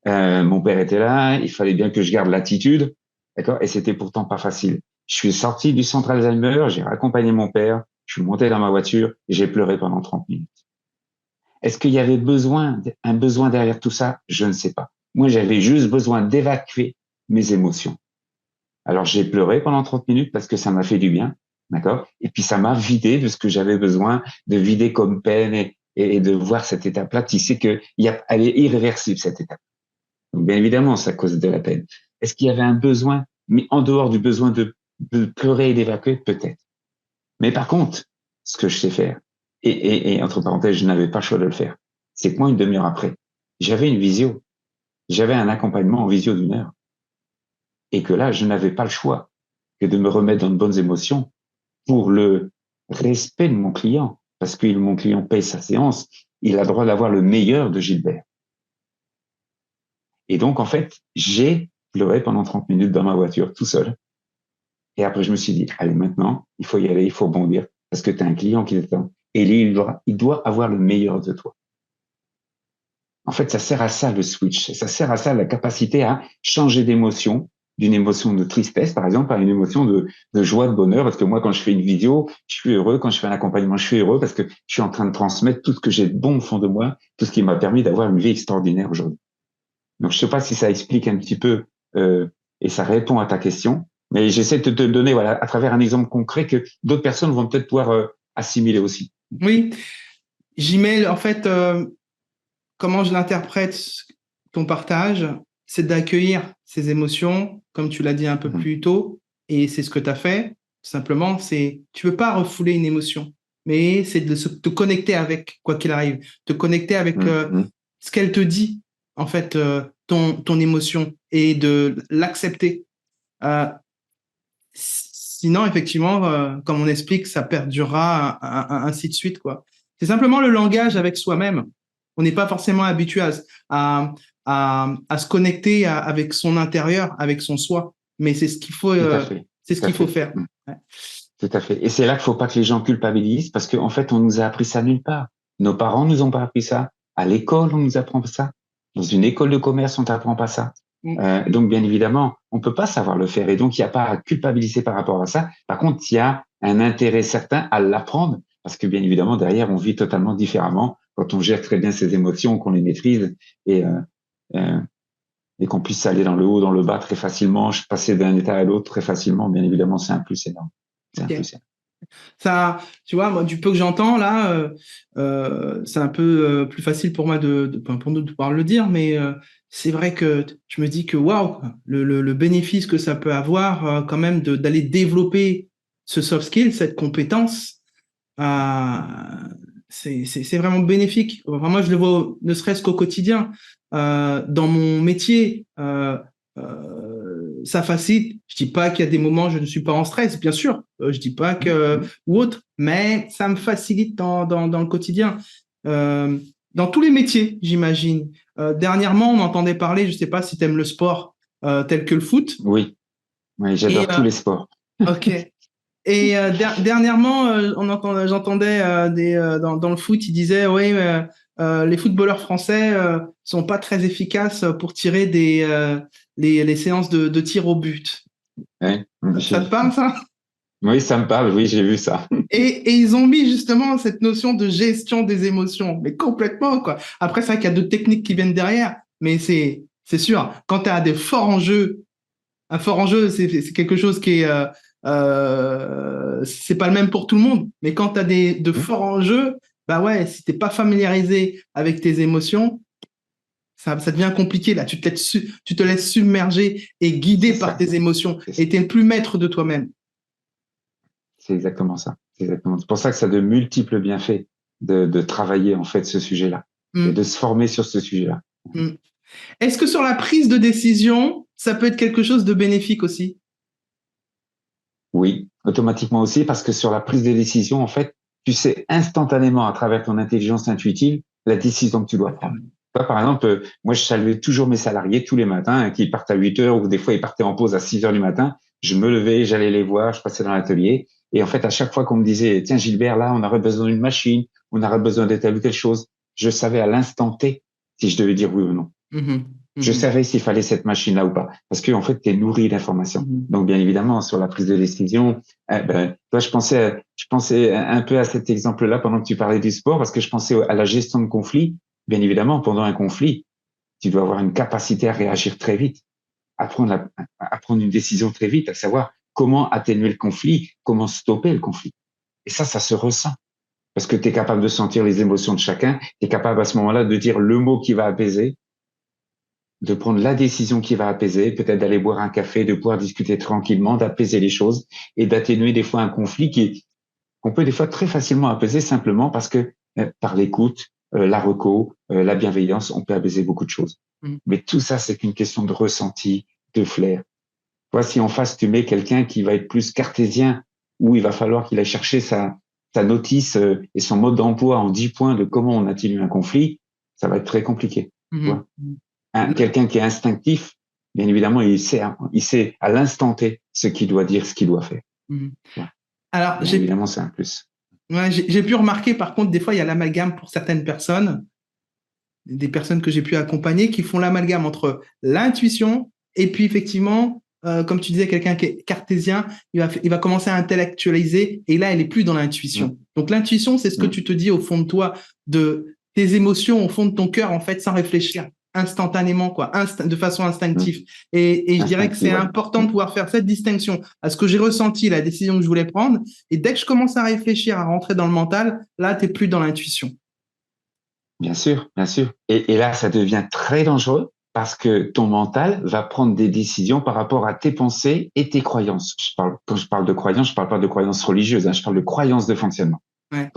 S2: Mon père était là, il fallait bien que je garde l'attitude, d'accord? Et c'était pourtant pas facile. Je suis sorti du centre Alzheimer, j'ai raccompagné mon père, je suis monté dans ma voiture et j'ai pleuré pendant 30 minutes. Est-ce qu'il y avait un besoin derrière tout ça? Je ne sais pas. Moi, j'avais juste besoin d'évacuer mes émotions. Alors, j'ai pleuré pendant 30 minutes parce que ça m'a fait du bien, d'accord? Et puis, ça m'a vidé de ce que j'avais besoin de vider comme peine, et de voir cette étape-là. Tu sais elle est irréversible, cette étape. Donc, bien évidemment, ça cause de la peine. Est-ce qu'il y avait un besoin, mais en dehors du besoin de pleurer et d'évacuer? Peut-être. Mais par contre, ce que je sais faire, et entre parenthèses, je n'avais pas le choix de le faire, c'est que moi, une demi-heure après, j'avais une visio, j'avais un accompagnement en visio d'une heure. Et que là, je n'avais pas le choix que de me remettre dans de bonnes émotions pour le respect de mon client. Parce que mon client paye sa séance, il a le droit d'avoir le meilleur de Gilbert. Et donc, en fait, j'ai pleuré pendant 30 minutes dans ma voiture, tout seul. Et après, je me suis dit, allez, maintenant, il faut y aller, il faut rebondir, parce que tu as un client qui t'attend. Et lui, il doit avoir le meilleur de toi. En fait, ça sert à ça, le switch. Ça sert à ça, la capacité à changer d'émotion, d'une émotion de tristesse, par exemple, à une émotion de joie, de bonheur. Parce que moi, quand je fais une vidéo, je suis heureux. Quand je fais un accompagnement, je suis heureux parce que je suis en train de transmettre tout ce que j'ai de bon au fond de moi, tout ce qui m'a permis d'avoir une vie extraordinaire aujourd'hui. Donc, je sais pas si ça explique un petit peu et ça répond à ta question, mais j'essaie de te donner, voilà, à travers un exemple concret que d'autres personnes vont peut-être pouvoir assimiler aussi.
S1: Oui, j'y mets en fait comment je l'interprète ton partage, c'est d'accueillir ces émotions, comme tu l'as dit un peu
S2: Mmh.
S1: plus tôt, et c'est ce que tu as fait. Simplement, tu veux pas refouler une émotion, mais c'est de te connecter avec, quoi qu'il arrive, te connecter avec
S2: Mmh.
S1: ce qu'elle te dit, en fait, ton émotion, et de l'accepter. Euh, Sinon, effectivement, comme on explique, ça perdurera ainsi de suite, quoi. C'est simplement le langage avec soi-même. On n'est pas forcément habitué à, à se connecter avec son intérieur, avec son soi. Mais
S2: Tout à fait.
S1: c'est ce
S2: Tout à
S1: qu'il faut
S2: fait.
S1: faire. Ouais.
S2: Tout à fait. Et c'est là qu'il faut pas que les gens culpabilisent parce qu'en fait, on nous a appris ça nulle part. Nos parents nous ont pas appris ça. À l'école, on nous apprend pas ça. Dans une école de commerce, on t'apprend pas ça.
S1: Mm.
S2: Donc, bien évidemment, on peut pas savoir le faire. Et donc, il n'y a pas à culpabiliser par rapport à ça. Par contre, il y a un intérêt certain à l'apprendre parce que, bien évidemment, derrière, on vit totalement différemment quand on gère très bien ses émotions, qu'on les maîtrise et, euh, euh, et qu'on puisse aller dans le haut, dans le bas très facilement, passer d'un état à l'autre très facilement. Bien évidemment, c'est un plus énorme. C'est un
S1: Ok.
S2: plus énorme.
S1: Ça, tu vois, moi, du peu que j'entends là, c'est un peu plus facile pour moi enfin, pour nous de pouvoir le dire, mais c'est vrai que je me dis que waouh, le bénéfice que ça peut avoir quand même d'aller développer ce soft skill, cette compétence, euh, c'est vraiment bénéfique. Enfin, moi, je le vois ne serait-ce qu'au quotidien. Dans mon métier, ça facilite. Je dis pas qu'il y a des moments où je ne suis pas en stress, bien sûr. Je dis pas que ou autre, mais ça me facilite dans le quotidien. Euh, dans tous les métiers, j'imagine. Dernièrement, on entendait parler, je sais pas si tu aimes le sport, tel que le foot.
S2: Oui, oui,
S1: Et
S2: j'adore tous les sports.
S1: ok. Et dernièrement, j'entendais dans le foot, ils disaient, oui, les footballeurs français sont pas très efficaces pour tirer les séances de tir au but.
S2: Ouais,
S1: Ça te parle, ça?
S2: oui, ça me parle, oui, j'ai vu ça.
S1: Et ils ont mis justement cette notion de gestion des émotions, mais complètement, quoi. Après, c'est vrai qu'il y a d'autres techniques qui viennent derrière, mais c'est sûr, quand tu as des forts enjeux, un fort enjeu, c'est quelque chose qui est, c'est pas le même pour tout le monde, mais quand tu as de forts enjeux, bah ouais, si t'es pas familiarisé avec tes émotions, ça devient compliqué là. Tu te laisses submerger et guider
S2: C'est
S1: par
S2: ça,
S1: tes émotions
S2: c'est ça.
S1: et t'es plus maître de toi-même.
S2: C'est exactement ça. C'est exactement. C'est pour ça que ça a de multiples bienfaits de travailler en fait ce sujet-là et
S1: Mm,
S2: de se former sur ce sujet-là.
S1: mm. Est-ce que sur la prise de décision, ça peut être quelque chose de bénéfique aussi?
S2: Oui, automatiquement aussi parce que sur la prise de décision, en fait, tu sais instantanément à travers ton intelligence intuitive la décision que tu dois prendre. Toi, par exemple, moi, je saluais toujours mes salariés tous les matins, hein, qui partent à 8 heures ou des fois ils partaient en pause à 6 heures du matin. Je me levais, j'allais les voir, je passais dans l'atelier. Et en fait, à chaque fois qu'on me disait, tiens, Gilbert, là, on aurait besoin d'une machine, on aurait besoin de telle ou telle chose, je savais à l'instant T si je devais dire oui ou non.
S1: Mhm,
S2: Je
S1: mhm,
S2: savais s'il fallait cette machine-là ou pas. Parce que, en fait, tu es nourri d'informations.
S1: mhm.
S2: Donc, bien évidemment, sur la prise de décision, toi, je pensais un peu à cet exemple-là pendant que tu parlais du sport, parce que je pensais à la gestion de conflit. Bien évidemment, pendant un conflit, tu dois avoir une capacité à réagir très vite, à prendre une décision très vite, à savoir comment atténuer le conflit, comment stopper le conflit. Et ça se ressent. Parce que tu es capable de sentir les émotions de chacun, tu es capable à ce moment-là de dire le mot qui va apaiser, de prendre la décision qui va apaiser, peut-être d'aller boire un café, de pouvoir discuter tranquillement, d'apaiser les choses et d'atténuer des fois un conflit qu'on peut des fois très facilement apaiser simplement parce que par l'écoute, la reco, la bienveillance, on peut apaiser beaucoup de choses.
S1: Mhm.
S2: Mais tout ça, c'est une question de ressenti, de flair. Toi, si en face, tu mets quelqu'un qui va être plus cartésien, où il va falloir qu'il aille chercher sa notice et son mode d'emploi en 10 points de comment on atténue un conflit, ça va être très compliqué. Tu
S1: Mhm.
S2: vois, quelqu'un qui est instinctif, bien évidemment, il sait à l'instant T ce qu'il doit dire, ce qu'il doit faire.
S1: Mhm.
S2: Ouais.
S1: Alors,
S2: Bien évidemment, c'est un plus.
S1: ouais, j'ai pu remarquer, par contre, des fois, il y a l'amalgame pour certaines personnes, des personnes que j'ai pu accompagner, qui font l'amalgame entre l'intuition et puis, effectivement, comme tu disais, quelqu'un qui est cartésien, il va commencer à intellectualiser et là, il est plus dans
S2: Mm,
S1: l'intuition. Donc, l'intuition, c'est ce que
S2: mm,
S1: tu te dis au fond de toi, de tes émotions, au fond de ton cœur, en fait, sans réfléchir, instantanément, quoi, de façon
S2: mm.
S1: instinctive. Et je dirais que
S2: Instinctif,
S1: c'est
S2: voilà.
S1: important de
S2: Mm.
S1: pouvoir faire cette distinction à ce que j'ai ressenti, la décision que je voulais prendre. Et dès que je commence à réfléchir, à rentrer dans le mental, là, tu n'es plus dans l'intuition.
S2: Bien sûr, bien sûr. Et là, ça devient très dangereux parce que ton mental va prendre des décisions par rapport à tes pensées et tes croyances. Quand je parle de croyances, je parle pas de croyances religieuses, hein, je parle de croyances de fonctionnement.
S1: Ouais.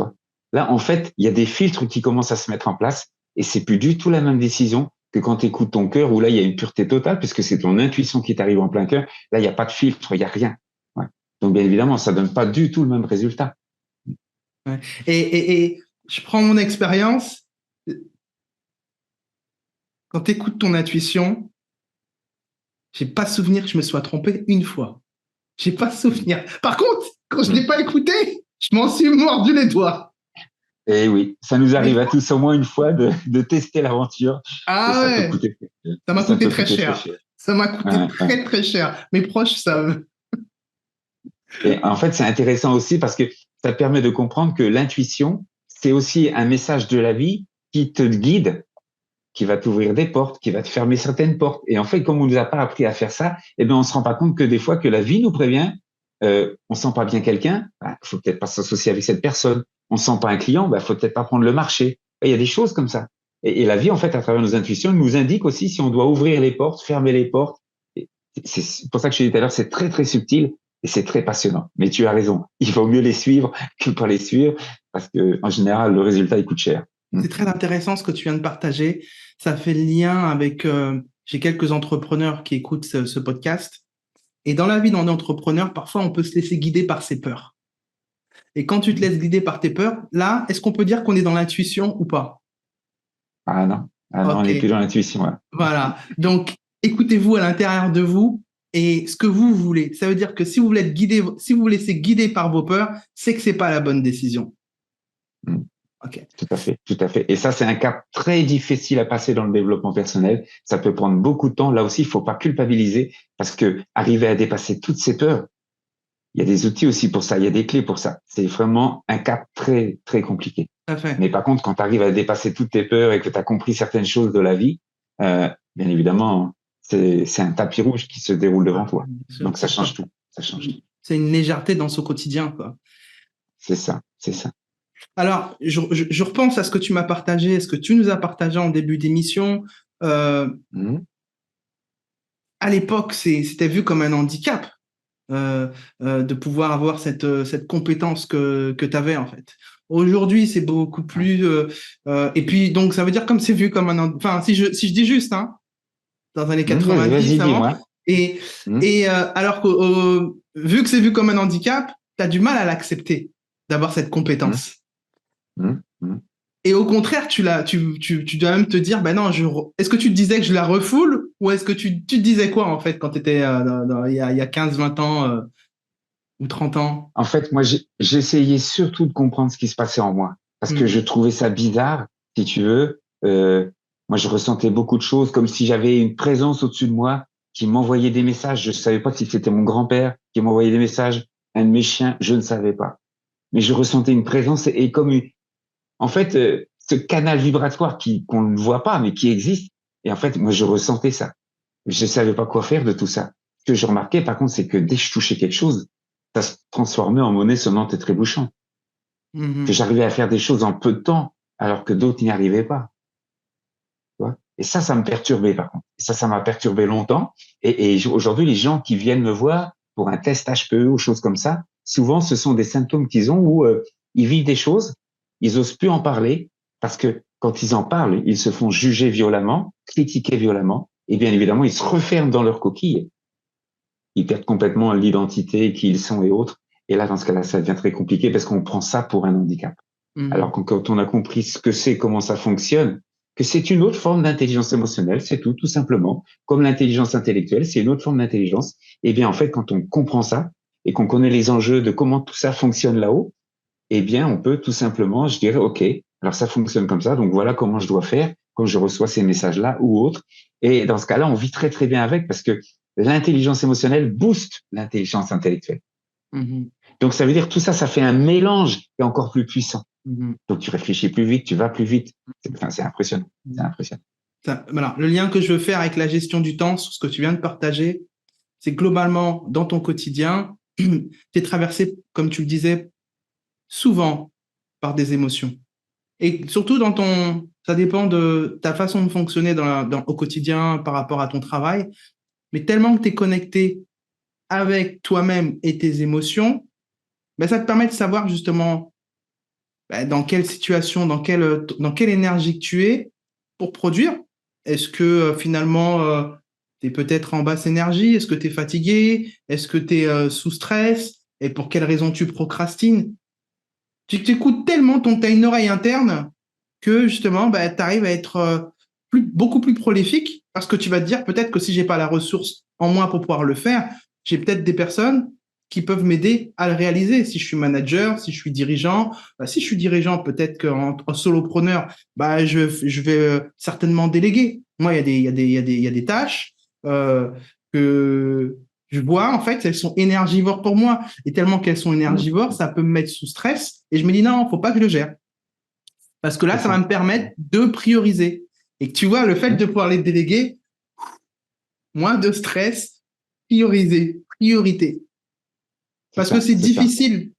S2: Là, en fait, il y a des filtres qui commencent à se mettre en place et c'est plus du tout la même décision que quand tu écoutes ton cœur où là, il y a une pureté totale puisque c'est ton intuition qui t'arrive en plein cœur. Là, il n'y a pas de filtre, il n'y a rien. Ouais. Donc, bien évidemment, ça donne pas du tout le même résultat.
S1: Ouais. Et je prends mon expérience. quand tu écoutes ton intuition, j'ai pas souvenir que je me sois trompé une fois. J'ai pas souvenir. Par contre, quand je l'ai pas écouté, je m'en suis mordu les doigts.
S2: Et oui, ça nous
S1: Mais
S2: arrive à tous au moins une fois de tester l'aventure et
S1: ah
S2: ça peut
S1: ouais,
S2: coûter,
S1: ça m'a
S2: ça
S1: coûté
S2: peut
S1: très
S2: coûter très
S1: cher.
S2: cher.
S1: Ça m'a coûté
S2: Ouais, ouais.
S1: très très cher. Mes proches savent.
S2: Et en fait, c'est intéressant aussi parce que ça permet de comprendre que l'intuition, c'est aussi un message de la vie qui te guide, qui va t'ouvrir des portes, qui va te fermer certaines portes. Et en fait, comme on nous a pas appris à faire ça, eh bien, on se rend pas compte que des fois que la vie nous prévient, on sent pas bien quelqu'un, bah, faut peut-être pas s'associer avec cette personne. On sent pas un client, bah, faut peut-être pas prendre le marché. Et il y a des choses comme ça. Et la vie, en fait, à travers nos intuitions, nous indique aussi si on doit ouvrir les portes, fermer les portes. Et c'est pour ça que je te disais tout à l'heure, c'est très, très subtil et c'est très passionnant. Mais tu as raison. Il vaut mieux les suivre que pas les suivre parce que, en général, le résultat, il coûte cher.
S1: C'est très intéressant ce que tu viens de partager. Ça fait le lien avec. J'ai quelques entrepreneurs qui écoutent ce podcast. Et dans la vie d'un entrepreneur, parfois, on peut se laisser guider par ses peurs. Et quand tu te laisses guider par tes peurs, là, est-ce qu'on peut dire qu'on est dans l'intuition ou pas?
S2: Ah non. Ah non, on
S1: Ok,
S2: n'est plus dans l'intuition. Ouais.
S1: voilà. Donc, écoutez-vous à l'intérieur de vous et ce que vous voulez. Ça veut dire que si vous voulez être guidé, si vous vous laissez guider par vos peurs, c'est que c'est pas la bonne décision.
S2: Mm.
S1: Ok.
S2: Tout à fait, tout à fait. Et ça, c'est un cap très difficile à passer dans le développement personnel. Ça peut prendre beaucoup de temps. Là aussi, il faut pas culpabiliser parce que arriver à dépasser toutes ces peurs, il y a des outils aussi pour ça. Il y a des clés pour ça. C'est vraiment un cap très, très compliqué.
S1: Tout à fait.
S2: Mais par contre, quand tu arrives à dépasser toutes tes peurs et que tu as compris certaines choses de la vie, bien évidemment, c'est un tapis rouge qui se déroule devant toi.
S1: Bien sûr,
S2: Donc, ça change tout. Ça change tout.
S1: c'est une légèreté dans ce quotidien, quoi.
S2: C'est ça, c'est ça.
S1: Alors, je repense à ce que tu m'as partagé, ce que tu nous as partagé en début d'émission. Euh,
S2: Mhm.
S1: à l'époque, c'était vu comme un handicap de pouvoir avoir cette compétence que tu avais, en fait. Aujourd'hui, c'est beaucoup
S2: Ouais.
S1: plus. Et puis, donc, ça veut dire comme c'est vu comme un. Enfin, si je dis juste, hein, dans les années
S2: Vas-y,
S1: 90
S2: vas-y,
S1: avant.
S2: dis-moi.
S1: Et,
S2: Mhm.
S1: alors que vu que c'est vu comme un handicap, tu as du mal à l'accepter, d'avoir cette
S2: Mhm.
S1: compétence.
S2: Mhm. Mhm.
S1: Et au contraire, tu dois même te dire, ben non, est-ce que tu te disais que je la refoule ou est-ce que tu te disais quoi en fait quand tu étais il y a 15, 20 ans ou 30 ans?
S2: En fait, moi, j'essayais surtout de comprendre ce qui se passait en moi parce que je
S1: Mhm.
S2: trouvais ça bizarre, si tu veux. Moi, je ressentais beaucoup de choses comme si j'avais une présence au-dessus de moi qui m'envoyait des messages. Je savais pas si c'était mon grand-père qui m'envoyait des messages, un de mes chiens, je ne savais pas. Mais je ressentais une présence et comme en fait, ce canal vibratoire qu'on ne voit pas, mais qui existe. Et en fait, moi, je ressentais ça. Je savais pas quoi faire de tout ça. Ce que je remarquais, par contre, c'est que dès que je touchais quelque chose, ça se transformait en monnaie sonnante et trébuchante. Que
S1: Mhm.
S2: j'arrivais à faire des choses en peu de temps, alors que d'autres n'y arrivaient pas. Tu vois. Et ça me perturbait, par contre. Et ça m'a perturbé longtemps. Et aujourd'hui, les gens qui viennent me voir pour un test HPE ou choses comme ça, souvent, ce sont des symptômes qu'ils ont où ils vivent des choses, ils osent plus en parler parce que quand ils en parlent, ils se font juger violemment, critiquer violemment, et bien évidemment, ils se referment dans leur coquille. Ils perdent complètement l'identité, qui ils sont et autres. Et là, dans ce cas-là, ça devient très compliqué parce qu'on prend ça pour un handicap. Alors
S1: Mhm.
S2: que quand on a compris ce que c'est, comment ça fonctionne, que c'est une autre forme d'intelligence émotionnelle, c'est tout, tout simplement. Comme l'intelligence intellectuelle, c'est une autre forme d'intelligence. Eh bien, en fait, quand on comprend ça et qu'on connaît les enjeux de comment tout ça fonctionne là-haut, eh bien, on peut tout simplement, je dirais, OK, alors ça fonctionne comme ça, donc voilà comment je dois faire quand je reçois ces messages-là ou autres. Et dans ce cas-là, on vit très, très bien avec parce que l'intelligence émotionnelle booste l'intelligence intellectuelle.
S1: Mhm.
S2: Donc, ça veut dire tout ça, ça fait un mélange qui est encore plus puissant.
S1: Mhm.
S2: Donc, tu réfléchis plus vite, tu vas plus vite. Enfin, c'est impressionnant. C'est
S1: Mhm.
S2: impressionnant.
S1: Voilà. Le lien que je veux faire avec la gestion du temps, sur ce que tu viens de partager, c'est globalement dans ton quotidien, tu es traversé, comme tu le disais, souvent par des émotions. Et surtout ça dépend de ta façon de fonctionner au quotidien par rapport à ton travail, mais tellement que tu es connecté avec toi-même et tes émotions, ben ça te permet de savoir justement ben, dans quelle situation, dans quelle énergie que tu es pour produire. Est-ce que finalement, tu es peut-être en basse énergie? Est-ce que tu es fatigué? Est-ce que tu es sous stress? Et pour quelle raison tu procrastines? Tu t'écoutes tellement, t'as une oreille interne que justement, bah, tu arrives à être beaucoup plus prolifique parce que tu vas te dire peut-être que si j'ai pas la ressource en moi pour pouvoir le faire, j'ai peut-être des personnes qui peuvent m'aider à le réaliser. Si je suis manager, si je suis dirigeant, si je suis dirigeant, peut-être qu'en solopreneur, je vais certainement déléguer. Moi, il y a des tâches que je vois, en fait, elles sont énergivores pour moi. Et tellement qu'elles sont
S2: Mm.
S1: énergivores, ça peut me mettre sous stress. Et je me dis, non, faut pas que je le gère. Parce que là,
S2: C'est
S1: ça va
S2: ça.
S1: me permettre de prioriser. Et que tu vois, le fait
S2: Mm.
S1: de pouvoir les déléguer, moins de stress, prioriser, priorité.
S2: C'est
S1: Parce que
S2: ça, c'est ça.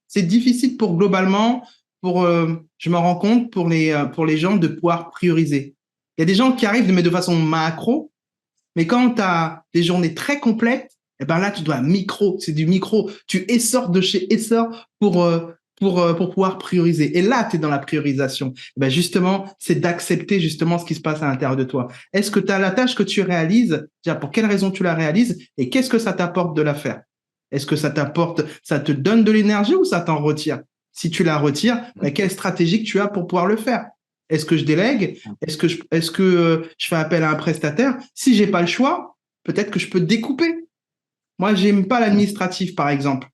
S1: c'est difficile pour globalement, je me rends compte, pour les gens de pouvoir prioriser. Il y a des gens qui arrivent, mais de façon macro, mais quand tu as des journées très complètes, eh ben là, tu dois micro, c'est du micro. Tu essors de chez essor pour pouvoir prioriser. Et là, tu es dans la priorisation. Eh ben justement, c'est d'accepter justement ce qui se passe à l'intérieur de toi. Est-ce que tu as la tâche que tu réalises, déjà pour quelle raison tu la réalises et qu'est-ce que ça t'apporte de la faire? Est-ce que ça t'apporte, ça te donne de l'énergie ou ça t'en retire? Si tu la retires, ben, quelle stratégie que tu as pour pouvoir le faire? Est-ce que je délègue? Est-ce que je fais appel à un prestataire? Si j'ai pas le choix, peut-être que je peux découper. Moi, j'aime pas
S2: Mm.
S1: l'administratif, par exemple.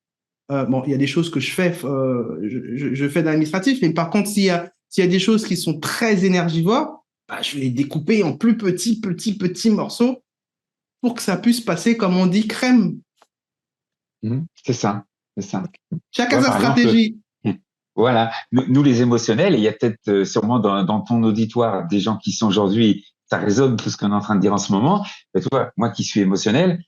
S1: Bon, il y a des choses que je fais, je fais de l'administratif, mais par contre, s'il y a des choses qui sont très énergivores, bah, je vais les découper en plus petits morceaux pour que ça puisse passer, comme on dit, crème.
S2: C'est ça, c'est ça.
S1: Chacun
S2: Ouais,
S1: sa
S2: par exemple,
S1: stratégie.
S2: voilà, nous, les émotionnels, et il y a peut-être sûrement dans ton auditoire des gens qui sont aujourd'hui, ça résonne tout ce qu'on est en train de dire en ce moment. Mais tu vois, moi qui suis émotionnel,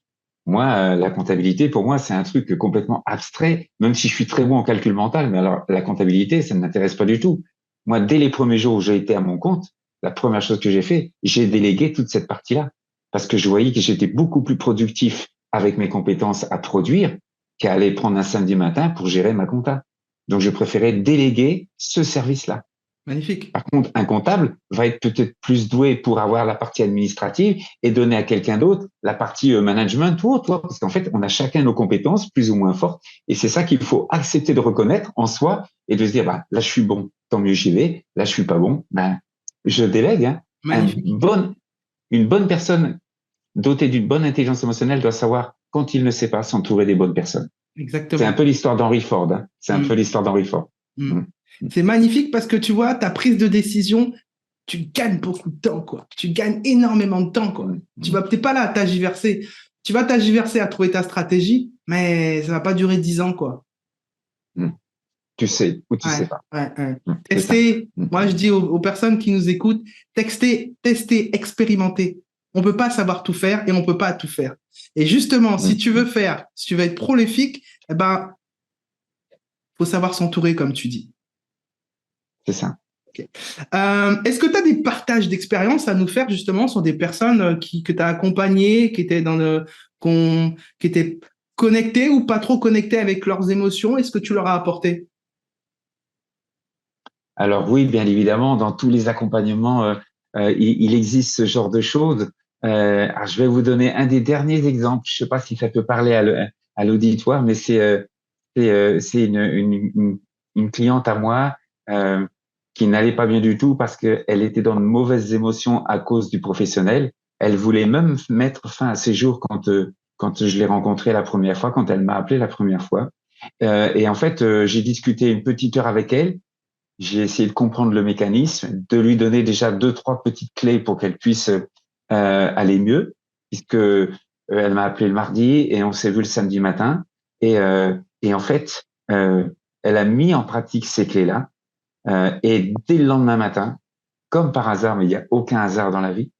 S2: moi, la comptabilité, pour moi, c'est un truc complètement abstrait, même si je suis très bon en calcul mental. Mais alors, la comptabilité, ça ne m'intéresse pas du tout. Moi, dès les premiers jours où j'ai été à mon compte, la première chose que j'ai fait, j'ai délégué toute cette partie-là. Parce que je voyais que j'étais beaucoup plus productif avec mes compétences à produire qu'à aller prendre un samedi matin pour gérer ma compta. Donc, je préférais déléguer ce service-là.
S1: Magnifique.
S2: Par contre, un comptable va être peut-être plus doué pour avoir la partie administrative et donner à quelqu'un d'autre la partie management ou autre, parce qu'en fait, on a chacun nos compétences plus ou moins fortes, et c'est ça qu'il faut accepter de reconnaître en soi et de se dire, bah, là, je suis bon, tant mieux j'y vais, là, je suis pas bon, ben, je délègue. Hein.
S1: Magnifique.
S2: Une bonne personne dotée d'une bonne intelligence émotionnelle doit savoir, quand il ne sait pas, s'entourer des bonnes personnes. C'est un
S1: Exactement.
S2: peu l'histoire d'Henry Ford. Hein. C'est un peu
S1: Mm,
S2: l'histoire d'Henry Ford.
S1: mm.
S2: Mm.
S1: C'est magnifique parce que tu vois, ta prise de décision, tu gagnes beaucoup de temps, quoi. Tu gagnes énormément de temps, quoi.
S2: Mm.
S1: Tu vas peut-être pas là à t'agiverser. Tu vas t'agiverser à trouver ta stratégie, mais ça va pas durer 10 ans, quoi.
S2: Mm. Tu sais ou tu sais
S1: Ouais,
S2: pas.
S1: ouais, ouais.
S2: C'est ça.
S1: Tester, moi je dis aux personnes qui nous écoutent, tester, expérimenter. On peut pas savoir tout faire et on peut pas tout faire. Et justement, si tu veux faire, si tu veux être prolifique, eh ben, faut savoir s'entourer, comme tu dis.
S2: C'est ça.
S1: Est-ce que tu as des partages d'expériences à nous faire justement sur des personnes que tu as accompagnées, qui étaient connectées ou pas trop connectées avec leurs émotions? Est-ce que tu leur as apporté?
S2: Alors oui, bien évidemment, dans tous les accompagnements, il existe ce genre de choses. Alors je vais vous donner un des derniers exemples. Je sais pas si ça peut parler à l'auditoire, mais c'est une cliente à moi qui n'allait pas bien du tout parce qu'elle était dans de mauvaises émotions à cause du professionnel. Elle voulait même mettre fin à ses jours quand je l'ai rencontrée la première fois, quand elle m'a appelé la première fois. Et en fait, j'ai discuté une petite heure avec elle. J'ai essayé de comprendre le mécanisme, de lui donner déjà deux, trois petites clés pour qu'elle puisse aller mieux, puisque elle m'a appelé le mardi et on s'est vu le samedi matin. Et en fait, elle a mis en pratique ces clés-là. Et dès le lendemain matin, comme par hasard, mais il n'y a aucun hasard dans la vie,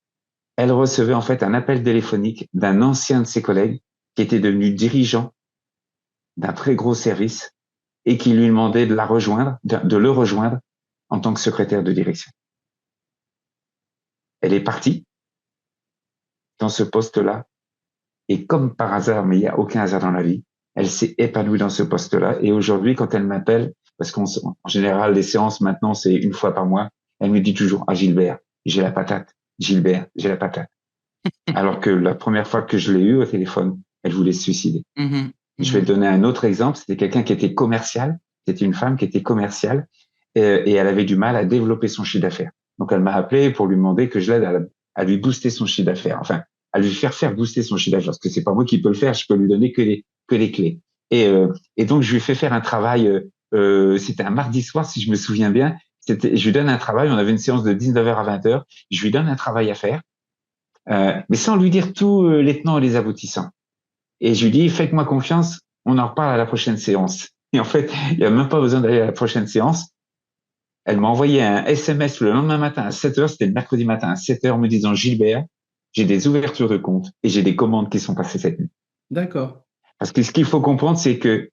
S2: elle recevait en fait un appel téléphonique d'un ancien de ses collègues qui était devenu dirigeant d'un très gros service et qui lui demandait de la rejoindre, de le rejoindre en tant que secrétaire de direction. Elle est partie dans ce poste-là et comme par hasard, mais il n'y a aucun hasard dans la vie, elle s'est épanouie dans ce poste-là et aujourd'hui, quand elle m'appelle, parce qu'en général, les séances maintenant, c'est une fois par mois, elle me dit toujours, ah Gilbert, j'ai la patate, Gilbert, j'ai la patate. Alors que la première fois que je l'ai eue au téléphone, elle voulait se suicider.
S1: Mhm,
S2: Je vais
S1: mhm.
S2: te donner un autre exemple. C'était quelqu'un qui était commercial. C'était une femme qui était commerciale et elle avait du mal à développer son chiffre d'affaires. Donc, elle m'a appelé pour lui demander que je l'aide à lui booster son chiffre d'affaires. Enfin, à lui faire booster son chiffre d'affaires. Parce que c'est pas moi qui peux le faire, je peux lui donner que les clés. Et donc, je lui ai fait faire un travail, c'était un mardi soir, si je me souviens bien. Je lui donne un travail, on avait une séance de 19h à 20h. Je lui donne un travail à faire, mais sans lui dire tous les tenants et les aboutissants. Et je lui dis, faites-moi confiance, on en reparle à la prochaine séance. Et en fait, il n'y a même pas besoin d'aller à la prochaine séance. Elle m'a envoyé un SMS le lendemain matin à 7h, c'était le mercredi matin à 7h, me disant, Gilbert, j'ai des ouvertures de compte et j'ai des commandes qui sont passées cette nuit.
S1: D'accord.
S2: Parce que ce qu'il faut comprendre, c'est que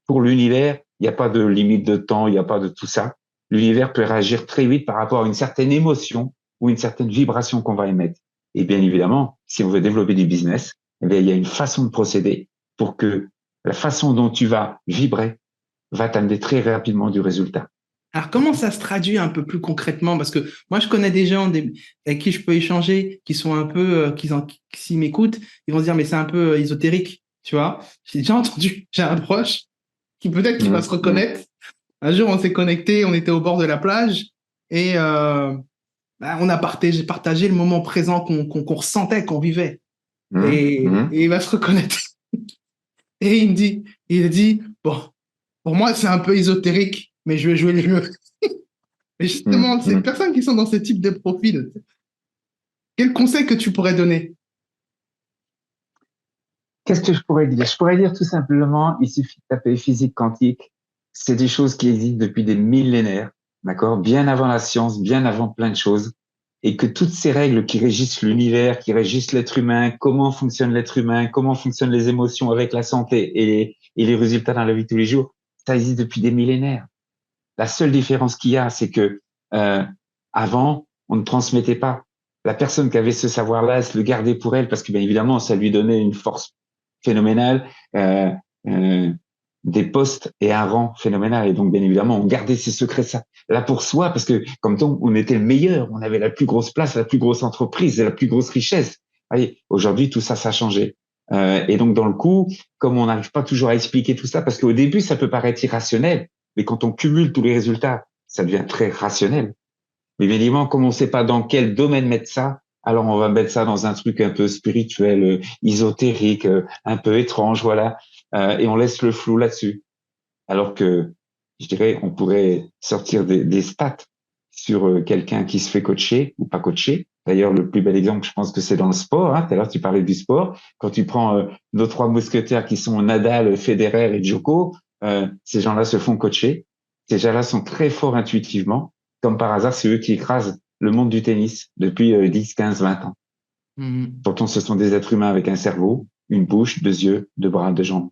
S2: pour l'univers, il n'y a pas de limite de temps, il n'y a pas de tout ça. L'univers peut réagir très vite par rapport à une certaine émotion ou une certaine vibration qu'on va émettre. Et bien évidemment, si on veut développer du business, eh bien, il y a une façon de procéder pour que la façon dont tu vas vibrer va t'amener très rapidement du résultat.
S1: Alors, comment ça se traduit un peu plus concrètement? Parce que moi, je connais des gens avec qui je peux échanger, qui sont un peu, s'ils m'écoutent, ils vont se dire, mais c'est un peu ésotérique, tu vois. J'ai déjà entendu, j'ai un proche qui peut-être qu'il va se reconnaître. Un jour, on s'est connecté, on était au bord de la plage et on a partagé le moment présent qu'on ressentait, qu'on vivait. Et il va se reconnaître. Et il a dit, bon, pour moi, c'est un peu ésotérique, mais je vais jouer le jeu. Mais justement, ces personnes qui sont dans ce type de profil, quel conseil que tu pourrais donner?
S2: Qu'est-ce que je pourrais dire? Je pourrais dire tout simplement, il suffit de taper physique quantique. C'est des choses qui existent depuis des millénaires, d'accord? Bien avant la science, bien avant plein de choses. Et que toutes ces règles qui régissent l'univers, qui régissent l'être humain, comment fonctionne l'être humain, comment fonctionnent les émotions avec la santé et les résultats dans la vie de tous les jours, ça existe depuis des millénaires. La seule différence qu'il y a, c'est que avant, on ne transmettait pas. La personne qui avait ce savoir-là, elle se le gardait pour elle parce que bien évidemment, ça lui donnait une force phénoménale, euh, euh, des postes et un rang phénoménal. Et donc, bien évidemment, on gardait ses secrets ça, là pour soi parce que comme on était le meilleur, on avait la plus grosse place, la plus grosse entreprise, la plus grosse richesse. Allez, aujourd'hui, tout ça, ça a changé. Et donc, dans le coup, comme on n'arrive pas toujours à expliquer tout ça, parce qu'au début, ça peut paraître irrationnel, mais quand on cumule tous les résultats, ça devient très rationnel. Mais bien évidemment, comme on ne sait pas dans quel domaine mettre ça, alors on va mettre ça dans un truc un peu spirituel, ésotérique, un peu étrange, voilà, et on laisse le flou là-dessus. Alors que, je dirais, on pourrait sortir des stats sur quelqu'un qui se fait coacher ou pas coacher. D'ailleurs, le plus bel exemple, je pense que c'est dans le sport. Hein. Tout à l'heure, tu parlais du sport. Quand tu prends nos trois mousquetaires qui sont Nadal, Federer et Djoko, ces gens-là se font coacher. Ces gens-là sont très forts intuitivement. Comme par hasard, c'est eux qui écrasent le monde du tennis depuis 10, 15, 20 ans. Pourtant, ce sont des êtres humains avec un cerveau, une bouche, deux yeux, deux bras, deux jambes.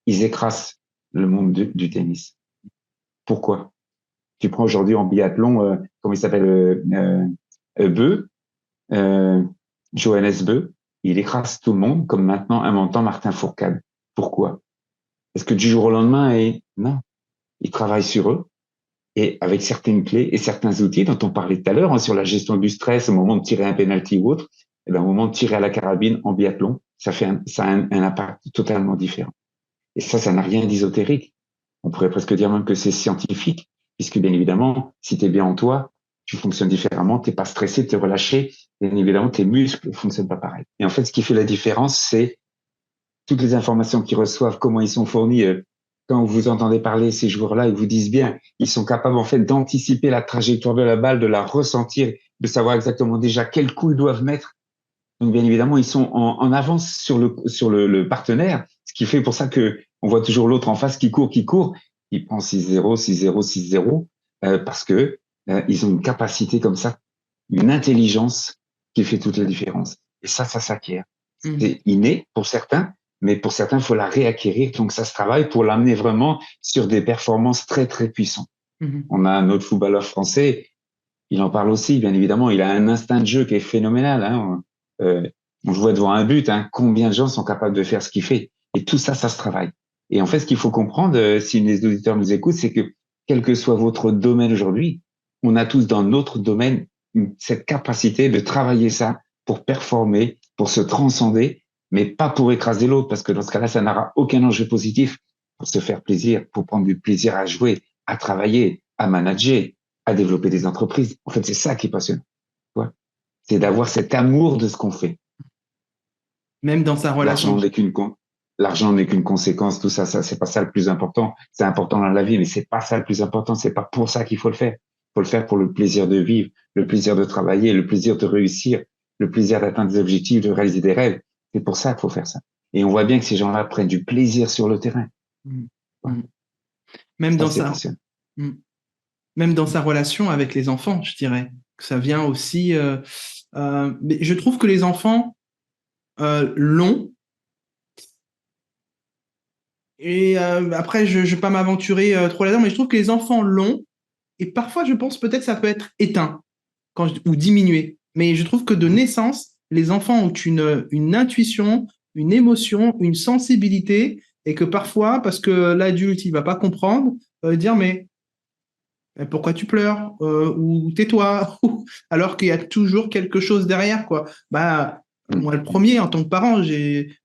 S2: Ils écrasent le monde du tennis. Pourquoi? Tu prends aujourd'hui en biathlon, comment il s'appelle, Beu, Johannes Beu, il écrase tout le monde, comme maintenant inventant Martin Fourcade. Pourquoi? Est-ce que du jour au lendemain, non, il travaille sur eux et avec certaines clés et certains outils dont on parlait tout à l'heure, hein, sur la gestion du stress au moment de tirer un penalty ou autre, et bien, au moment de tirer à la carabine en biathlon, ça a un impact totalement différent. Et ça n'a rien d'ésotérique. On pourrait presque dire même que c'est scientifique, puisque bien évidemment, si tu es bien en toi, tu fonctionnes différemment, tu n'es pas stressé, tu es relâché, bien évidemment, tes muscles ne fonctionnent pas pareil. Et en fait, ce qui fait la différence, c'est toutes les informations qu'ils reçoivent, comment ils sont fournis. Quand vous entendez parler ces joueurs-là, ils vous disent bien, ils sont capables en fait d'anticiper la trajectoire de la balle, de la ressentir, de savoir exactement déjà quel coup ils doivent mettre. Donc bien évidemment, ils sont en avance sur le partenaire, ce qui fait pour ça que on voit toujours l'autre en face qui court, il prend 6-0, 6-0, 6-0, parce que ils ont une capacité comme ça, une intelligence qui fait toute la différence. Et ça s'acquiert. C'est inné pour certains, mais pour certains, il faut la réacquérir. Donc ça se travaille pour l'amener vraiment sur des performances très très puissantes. On a un autre footballeur français, il en parle aussi, bien évidemment. Il a un instinct de jeu qui est phénoménal. Hein. On jouait devant un but. Hein. Combien de gens sont capables de faire ce qu'il fait? Et tout ça, ça se travaille. Et en fait, ce qu'il faut comprendre, si les auditeurs nous écoutent, c'est que quel que soit votre domaine aujourd'hui, on a tous dans notre domaine cette capacité de travailler ça pour performer, pour se transcender, mais pas pour écraser l'autre, parce que dans ce cas-là, ça n'aura aucun enjeu positif. Pour se faire plaisir, pour prendre du plaisir à jouer, à travailler, à manager, à développer des entreprises. En fait, c'est ça qui est passionnant. Ouais. C'est d'avoir cet amour de ce qu'on fait.
S1: Même dans sa relation.
S2: L'argent n'est qu'une conséquence, tout ça, c'est pas ça le plus important. C'est important dans la vie, mais c'est pas ça le plus important. C'est pas pour ça qu'il faut le faire. Il faut le faire pour le plaisir de vivre, le plaisir de travailler, le plaisir de réussir, le plaisir d'atteindre des objectifs, de réaliser des rêves. C'est pour ça qu'il faut faire ça. Et on voit bien que ces gens-là prennent du plaisir sur le terrain.
S1: Mm.
S2: Ouais.
S1: Même
S2: Ça,
S1: dans
S2: c'est
S1: sa,
S2: passionnant.
S1: Mm. Même dans sa relation avec les enfants, je dirais que ça vient aussi. Mais je trouve que les enfants l'ont. Et après, je ne vais pas m'aventurer trop là-dedans, mais je trouve que les enfants l'ont. Et parfois, je pense peut-être ça peut être éteint ou diminué. Mais je trouve que de naissance, les enfants ont une intuition, une émotion, une sensibilité, et que parfois, parce que l'adulte, il va pas comprendre, dire mais pourquoi tu pleures ou tais-toi alors qu'il y a toujours quelque chose derrière quoi. Bah moi le premier en tant que parent,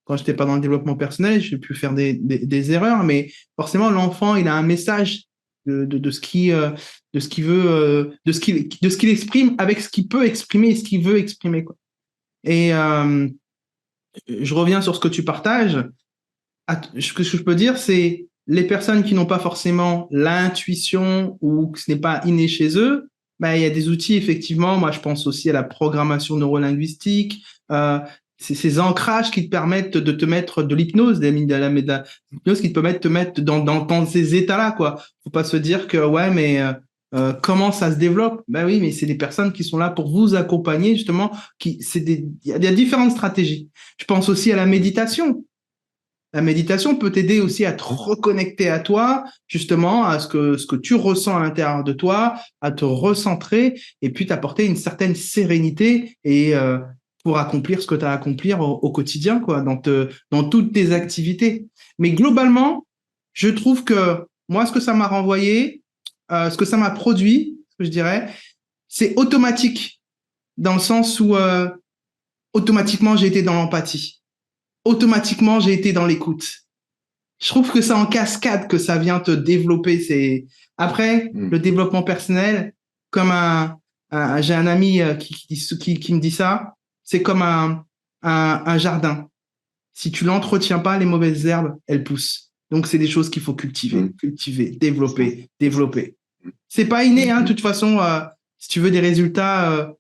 S1: quand j'étais pas dans le développement personnel, j'ai pu faire des erreurs, mais forcément l'enfant il a un message de ce qui de ce qu'il veut de ce qu'il exprime avec ce qu'il peut exprimer et ce qu'il veut exprimer quoi. Et je reviens sur ce que tu partages. Ce que je peux dire, c'est les personnes qui n'ont pas forcément l'intuition ou que ce n'est pas inné chez eux, ben, il y a des outils, effectivement. Moi, je pense aussi à la programmation neurolinguistique, ces ancrages qui te permettent de te mettre de l'hypnose, l'hypnose qui te permettent de te mettre dans ces états-là, quoi. Faut pas se dire que, ouais, mais comment ça se développe? Ben oui, mais c'est des personnes qui sont là pour vous accompagner, justement, il y a différentes stratégies. Je pense aussi à la méditation. La méditation peut t'aider aussi à te reconnecter à toi, justement, à ce que tu ressens à l'intérieur de toi, à te recentrer et puis t'apporter une certaine sérénité et pour accomplir ce que tu as à accomplir au quotidien, quoi, dans toutes tes activités. Mais globalement, je trouve que moi, ce que ça m'a renvoyé, ce que ça m'a produit, je dirais, c'est automatique, dans le sens où automatiquement j'ai été dans l'empathie. Automatiquement, j'ai été dans l'écoute. Je trouve que c'est en cascade que ça vient te développer. Après, le développement personnel, comme j'ai un ami qui me dit ça, c'est comme un jardin. Si tu l'entretiens pas, les mauvaises herbes, elles poussent. Donc, c'est des choses qu'il faut cultiver, développer. C'est pas inné, hein, de toute façon. Si tu veux des résultats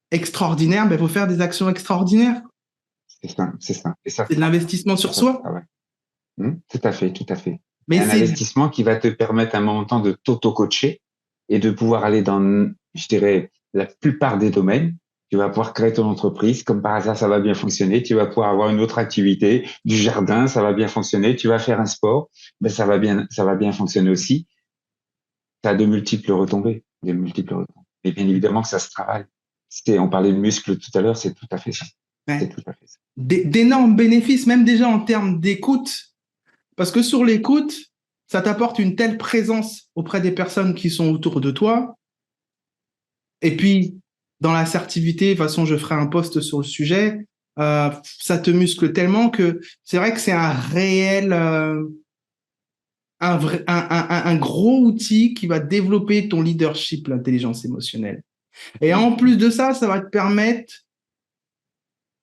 S1: extraordinaires, ben, faut faire des actions extraordinaires.
S2: C'est ça. Et ça,
S1: c'est de l'investissement sur soi.
S2: Tout à fait, tout à fait.
S1: Mais
S2: un investissement qui va te permettre à un moment temps de t'auto-coacher et de pouvoir aller dans, je dirais, la plupart des domaines. Tu vas pouvoir créer ton entreprise. Comme par hasard, ça va bien fonctionner. Tu vas pouvoir avoir une autre activité, du jardin, ça va bien fonctionner. Tu vas faire un sport, ben ça va bien fonctionner aussi. Ça a de multiples retombées, Mais bien évidemment que ça se travaille. On parlait de muscles tout à l'heure, c'est tout à fait ça.
S1: Ouais.
S2: C'est tout à fait ça.
S1: D'énormes bénéfices, même déjà en termes d'écoute. Parce que sur l'écoute, ça t'apporte une telle présence auprès des personnes qui sont autour de toi. Et puis, dans l'assertivité, de toute façon, je ferai un post sur le sujet, ça te muscle tellement que c'est vrai que c'est un réel, un gros outil qui va développer ton leadership, l'intelligence émotionnelle. Et en plus de ça, ça va te permettre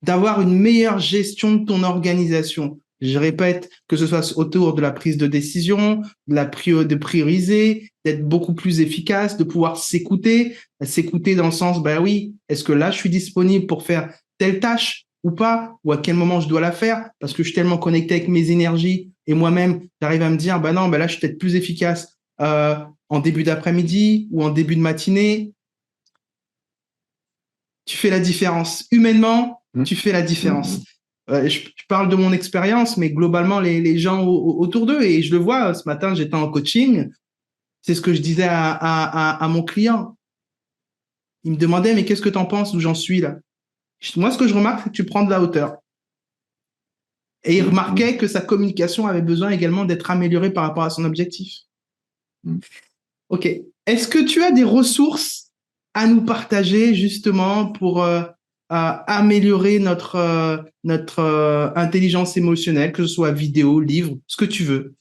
S1: d'avoir une meilleure gestion de ton organisation. Je répète, que ce soit autour de la prise de décision, de prioriser, d'être beaucoup plus efficace, de pouvoir s'écouter dans le sens, ben oui, est-ce que là, je suis disponible pour faire telle tâche ou pas, ou à quel moment je dois la faire, parce que je suis tellement connecté avec mes énergies et moi-même, j'arrive à me dire, ben non, ben là, je suis peut-être plus efficace en début d'après-midi ou en début de matinée. Tu fais la différence. Humainement, tu fais la différence. Je parle de mon expérience, mais globalement, les gens autour d'eux, et je le vois, ce matin, j'étais en coaching, c'est ce que je disais à mon client. Il me demandait, mais qu'est-ce que tu en penses, où j'en suis là? Moi, ce que je remarque, c'est que tu prends de la hauteur. Et il remarquait que sa communication avait besoin également d'être améliorée par rapport à son objectif. Ok. Est-ce que tu as des ressources à nous partager justement pour améliorer notre intelligence émotionnelle, que ce soit vidéo, livre, ce que tu veux?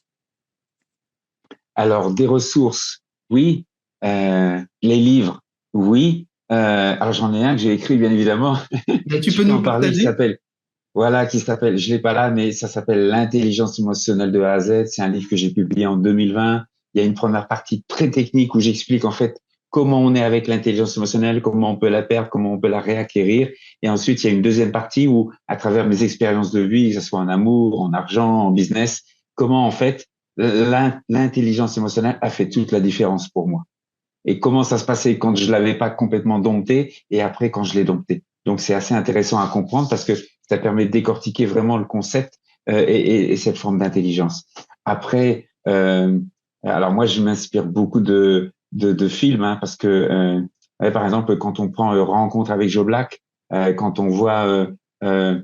S2: Alors, des ressources, oui. Les livres, oui. Alors j'en ai un que j'ai écrit, bien évidemment.
S1: Ben, tu
S2: Je
S1: peux
S2: peux
S1: nous
S2: en
S1: le
S2: parler,
S1: partager?
S2: qui s'appelle, je l'ai pas là, mais ça s'appelle L'intelligence émotionnelle de A à Z. C'est un livre que j'ai publié en 2020. Il y a une première partie très technique où j'explique en fait comment on est avec l'intelligence émotionnelle, comment on peut la perdre, comment on peut la réacquérir. Et ensuite, il y a une deuxième partie où, à travers mes expériences de vie, que ce soit en amour, en argent, en business, comment en fait l'intelligence émotionnelle a fait toute la différence pour moi. Et comment ça se passait quand je l'avais pas complètement dompté et après quand je l'ai dompté. Donc c'est assez intéressant à comprendre parce que ça permet de décortiquer vraiment le concept et cette forme d'intelligence. Après, alors moi je m'inspire beaucoup de films hein, parce que ouais, par exemple quand on prend Rencontre avec Joe Black, quand on voit euh,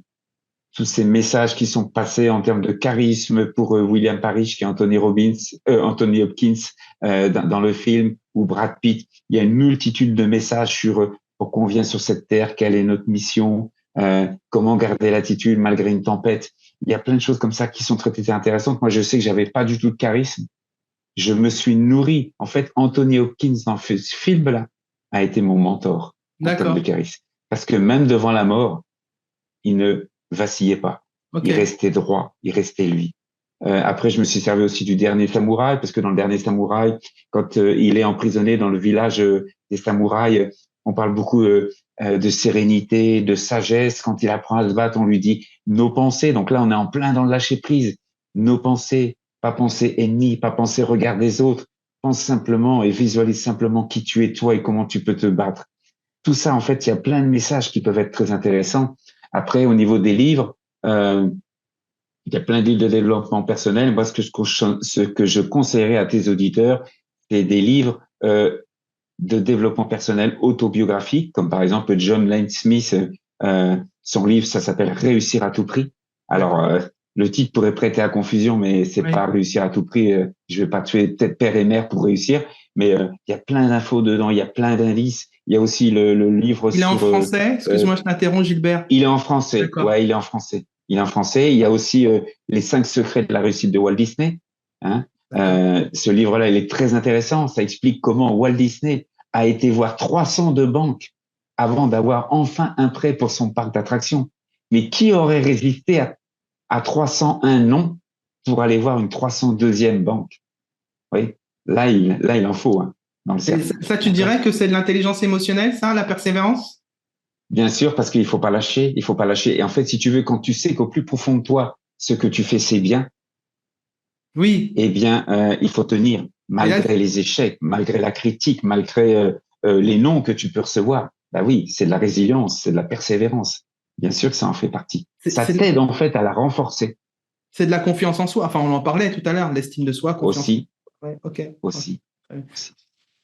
S2: tous ces messages qui sont passés en termes de charisme pour William Parrish, qui est Anthony Hopkins dans le film, ou Brad Pitt. Il y a une multitude de messages sur pourquoi on vient sur cette terre, quelle est notre mission, comment garder l'attitude malgré une tempête. Il y a plein de choses comme ça qui sont très intéressantes. Moi, je sais que j'avais pas du tout de charisme. Je me suis nourri. En fait, Anthony Hopkins dans ce film-là a été mon mentor en termes de
S1: D'accord.
S2: charisme. Parce que même devant la mort, il ne vacillait pas. Il
S1: Ok.
S2: restait droit, il restait lui. Après, je me suis servi aussi du dernier samouraï, parce que dans le dernier samouraï, quand il est emprisonné dans le village des samouraïs, on parle beaucoup de sérénité, de sagesse. Quand il apprend à se battre, on lui dit nos pensées. Donc là, on est en plein dans le lâcher prise. Nos pensées, pas penser ennemi, pas penser regard des autres. Pense simplement et visualise simplement qui tu es toi et comment tu peux te battre. Tout ça, en fait, il y a plein de messages qui peuvent être très intéressants. Après, au niveau des livres, il y a plein de livres de développement personnel. Moi, ce que je conseillerais à tes auditeurs, c'est des livres de développement personnel autobiographique, comme par exemple John Lane Smith, son livre, ça s'appelle Réussir à tout prix. Alors,
S1: D'accord.
S2: le titre pourrait prêter à confusion, mais c'est
S1: Oui.
S2: pas réussir à tout prix. Je vais pas tuer peut-être père et mère pour réussir, mais il y a plein d'infos dedans, il y a plein d'indices. Il y a aussi le livre
S1: Il est en
S2: sur
S1: français?
S2: euh,
S1: Excuse-moi, je t'interromps, Gilbert.
S2: il est en français.
S1: D'accord.
S2: Ouais, il est en français. Il est en français. Il y a aussi Les 5 secrets de la réussite de Walt Disney. Hein.
S1: D'accord.
S2: Ce livre-là, il est très intéressant. Ça explique comment Walt Disney a été voir 302 banques avant d'avoir enfin un prêt pour son parc d'attractions. Mais qui aurait résisté à 301 non pour aller voir une 302e banque? Oui, là, il en faut hein, dans le
S1: Et
S2: cerveau.
S1: ça, tu
S2: D'accord?
S1: dirais que c'est de l'intelligence émotionnelle, ça, la persévérance?
S2: Bien sûr, parce qu'il faut pas lâcher, il faut pas lâcher. Et en fait, si tu veux, quand tu sais qu'au plus profond de toi, ce que tu fais, c'est bien,
S1: Oui.
S2: eh bien, il faut tenir,
S1: Et là,
S2: malgré les échecs, malgré la critique, malgré les noms que tu peux recevoir. Bah oui, c'est de la résilience, c'est de la persévérance. Bien sûr que ça en fait partie.
S1: c'est
S2: Ça
S1: c'est
S2: t'aide en fait à la renforcer
S1: c'est de la confiance en soi. Enfin, on en parlait tout à l'heure, l'estime de soi, confiance en
S2: aussi,
S1: soi. Ouais, ok. Ok.
S2: aussi,
S1: Très bien.
S2: aussi.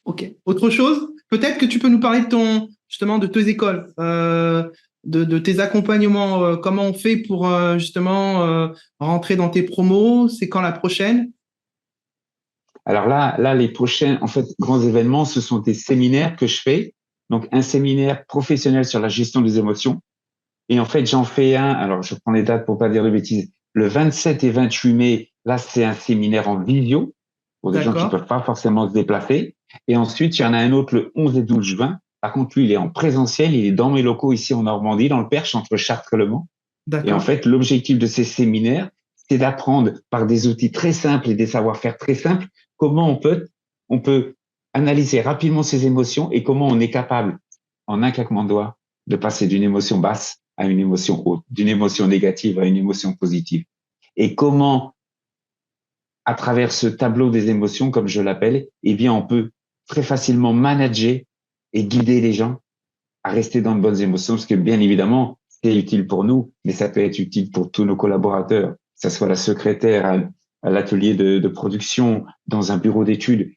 S1: Ok. Autre chose? Peut-être que tu peux nous parler de justement, de tes écoles, de tes accompagnements. Comment on fait pour justement rentrer dans tes promos? C'est quand la prochaine?
S2: Alors là, les prochains, en fait, grands événements, ce sont des séminaires que je fais. Donc, un séminaire professionnel sur la gestion des émotions. Et en fait, j'en fais un, alors je prends les dates pour pas dire de bêtises, le 27 et 28 mai, là, c'est un séminaire en visio pour des gens qui
S1: D'accord.
S2: peuvent pas forcément se déplacer. Et ensuite, il y en a un autre le 11 et 12 juin. Par contre, lui, il est en présentiel, il est dans mes locaux ici en Normandie, dans le Perche, entre Chartres et Le Mans. Et en
S1: D'accord.
S2: fait, l'objectif de ces séminaires, c'est d'apprendre par des outils très simples et des savoir-faire très simples comment on peut analyser rapidement ses émotions et comment on est capable, en un claquement de doigts, de passer d'une émotion basse à une émotion haute, d'une émotion négative à une émotion positive. Et comment, à travers ce tableau des émotions, comme je l'appelle, eh bien, on peut très facilement manager et guider les gens à rester dans de bonnes émotions, parce que bien évidemment, c'est utile pour nous, mais ça peut être utile pour tous nos collaborateurs, que ce soit la secrétaire à l'atelier de production, dans un bureau d'études.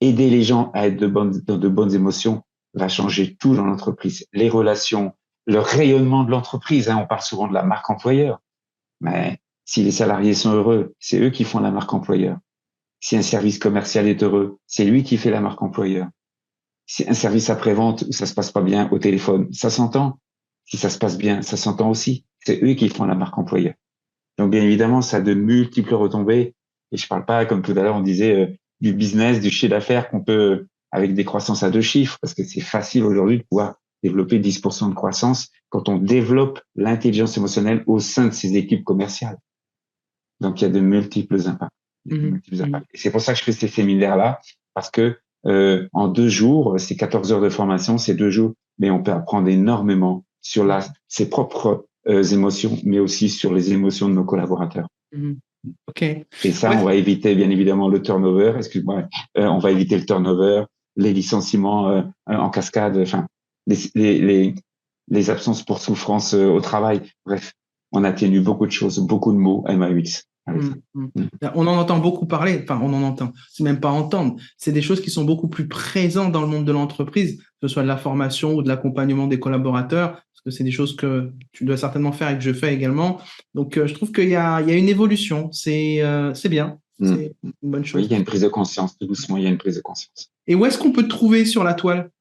S2: Aider les gens à être dans de bonnes émotions va changer tout dans l'entreprise. Les relations, le rayonnement de l'entreprise. Hein, on parle souvent de la marque employeur, mais si les salariés sont heureux, c'est eux qui font la marque employeur. Si un service commercial est heureux, c'est lui qui fait la marque employeur. Si un service après-vente où ça se passe pas bien au téléphone, ça s'entend. Si ça se passe bien, ça s'entend aussi. C'est eux qui font la marque employeur. Donc, bien évidemment, ça a de multiples retombées. Et je parle pas, comme tout à l'heure, on disait, du business, du chiffre d'affaires qu'on peut avec des croissances à 2 chiffres, parce que c'est facile aujourd'hui de pouvoir développer 10% de croissance quand on développe l'intelligence émotionnelle au sein de ses équipes commerciales. Donc, il y a de multiples impacts. Et c'est pour ça que je fais ces séminaires-là, parce que en 2 jours, c'est 14 heures de formation, c'est 2 jours, mais on peut apprendre énormément sur ses propres émotions, mais aussi sur les émotions de nos collaborateurs.
S1: Ok.
S2: Et ça, on va éviter bien évidemment le turnover. Excuse-moi, on va éviter le turnover, les licenciements en cascade, enfin les absences pour souffrance au travail. Bref, on atténue beaucoup de choses, beaucoup de mots MAUX.
S1: On en entend beaucoup parler, enfin on en entend, c'est même pas entendre, c'est des choses qui sont beaucoup plus présentes dans le monde de l'entreprise, que ce soit de la formation ou de l'accompagnement des collaborateurs, parce que c'est des choses que tu dois certainement faire et que je fais également. Donc je trouve qu'il y a une évolution, c'est bien, c'est une bonne chose.
S2: Oui, il y a une prise de conscience, tout doucement, il y a une prise de conscience.
S1: Et où est-ce qu'on peut te trouver sur la toile?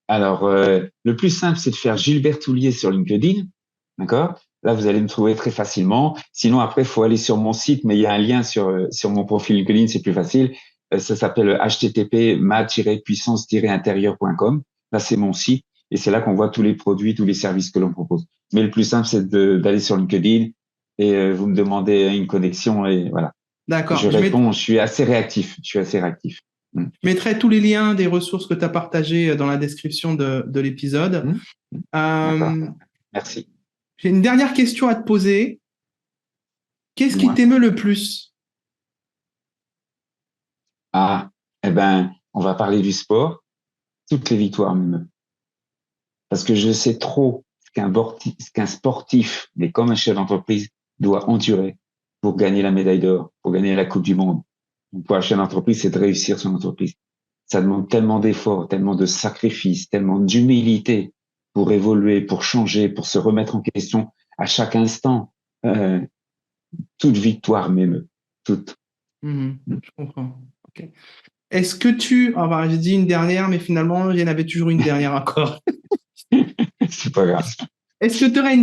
S2: Alors, le plus simple, c'est de faire Gilbert Toulier sur LinkedIn, d'accord? Là, vous allez me trouver très facilement. Sinon, après, il faut aller sur mon site, mais il y a un lien sur mon profil LinkedIn, c'est plus facile. Ça s'appelle http://ma-puissance-intérieure.com. Là, c'est mon site et c'est là qu'on voit tous les produits, tous les services que l'on propose. Mais le plus simple, c'est d'aller sur LinkedIn et vous me demandez une connexion et voilà.
S1: D'accord.
S2: Je réponds, je suis assez réactif. Je
S1: mettrai tous les liens des ressources que tu as partagées dans la description de l'épisode.
S2: Merci.
S1: J'ai une dernière question à te poser. Qu'est-ce qui t'émeut le plus?
S2: On va parler du sport. Toutes les victoires m'émeuvent. Parce que je sais trop ce qu'un sportif, mais comme un chef d'entreprise, doit endurer pour gagner la médaille d'or, pour gagner la Coupe du Monde. Pour un chef d'entreprise, c'est de réussir son entreprise. Ça demande tellement d'efforts, tellement de sacrifices, tellement d'humilité pour évoluer, pour changer, pour se remettre en question à chaque instant. Toute victoire m'émeut. Toute.
S1: Je comprends. Okay. Est-ce que j'ai dit une dernière, mais finalement, il y en avait toujours une dernière encore.
S2: C'est pas grave.
S1: Est-ce que tu aurais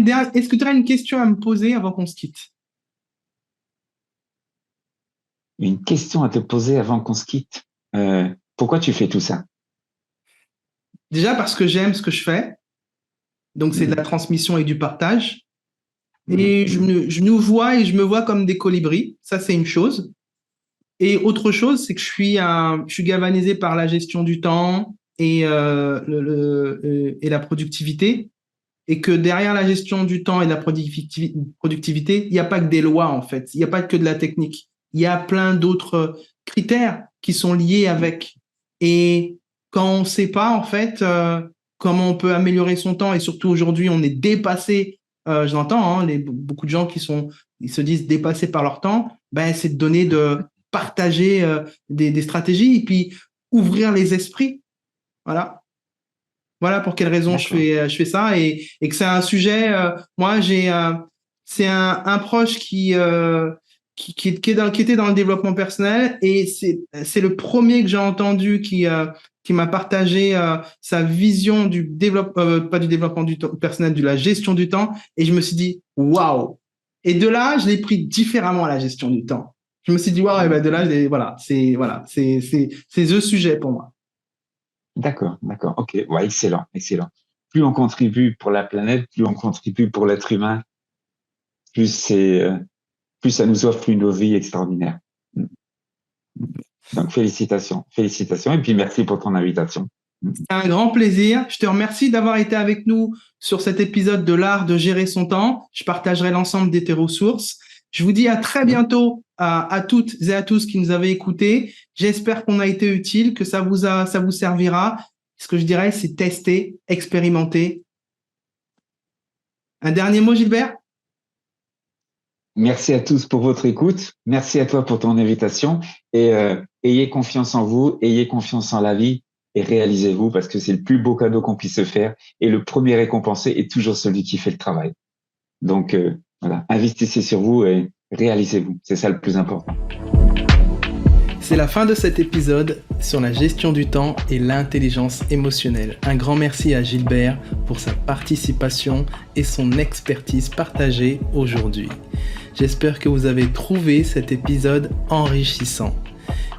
S1: une question à me poser avant qu'on se quitte?
S2: Une question à te poser avant qu'on se quitte. Pourquoi tu fais tout ça?
S1: Déjà parce que j'aime ce que je fais. Donc, c'est de la transmission et du partage. Et je nous vois et je me vois comme des colibris. Ça, c'est une chose. Et autre chose, c'est que je suis galvanisé par la gestion du temps et la productivité. Et que derrière la gestion du temps et de la productivité, il n'y a pas que des lois, en fait. Il n'y a pas que de la technique. Il y a plein d'autres critères qui sont liés avec. Et quand on ne sait pas, en fait, comment on peut améliorer son temps, et surtout aujourd'hui, on est dépassé, j'entends, beaucoup de gens ils se disent dépassés par leur temps, c'est de partager des stratégies et puis ouvrir les esprits. Voilà pour quelle raison je fais ça et que c'est un sujet. Moi, c'est un proche qui était dans le développement personnel et c'est le premier que j'ai entendu qui m'a partagé sa vision du pas du développement du temps personnel, de la gestion du temps, et je me suis dit waouh. Et de là, je l'ai pris différemment à la gestion du temps. Je me suis dit waouh, et de là, c'est the sujet pour moi.
S2: D'accord. Ok. Ouais, excellent. Plus on contribue pour la planète, plus on contribue pour l'être humain, plus ça nous offre une vie extraordinaire. Donc, félicitations. Et puis, merci pour ton invitation.
S1: C'est un grand plaisir. Je te remercie d'avoir été avec nous sur cet épisode de l'art de gérer son temps. Je partagerai l'ensemble de tes ressources. Je vous dis à très bientôt à toutes et à tous qui nous avez écoutés. J'espère qu'on a été utile, que ça vous servira. Ce que je dirais, c'est tester, expérimenter. Un dernier mot, Gilbert?
S2: Merci à tous pour votre écoute. Merci à toi pour ton invitation. Et ayez confiance en vous, ayez confiance en la vie et réalisez-vous parce que c'est le plus beau cadeau qu'on puisse se faire. Et le premier récompensé est toujours celui qui fait le travail. Donc, voilà, investissez sur vous et réalisez-vous. C'est ça le plus important.
S1: C'est la fin de cet épisode sur la gestion du temps et l'intelligence émotionnelle. Un grand merci à Gilbert pour sa participation et son expertise partagée aujourd'hui. J'espère que vous avez trouvé cet épisode enrichissant.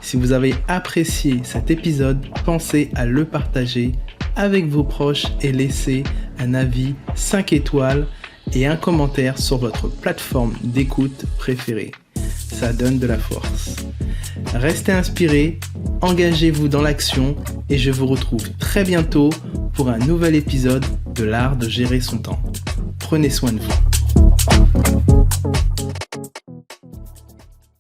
S1: Si vous avez apprécié cet épisode, pensez à le partager avec vos proches et laissez un avis 5 étoiles et un commentaire sur votre plateforme d'écoute préférée. Ça donne de la force. Restez inspirés, engagez-vous dans l'action et je vous retrouve très bientôt pour un nouvel épisode de l'art de gérer son temps. Prenez soin de vous.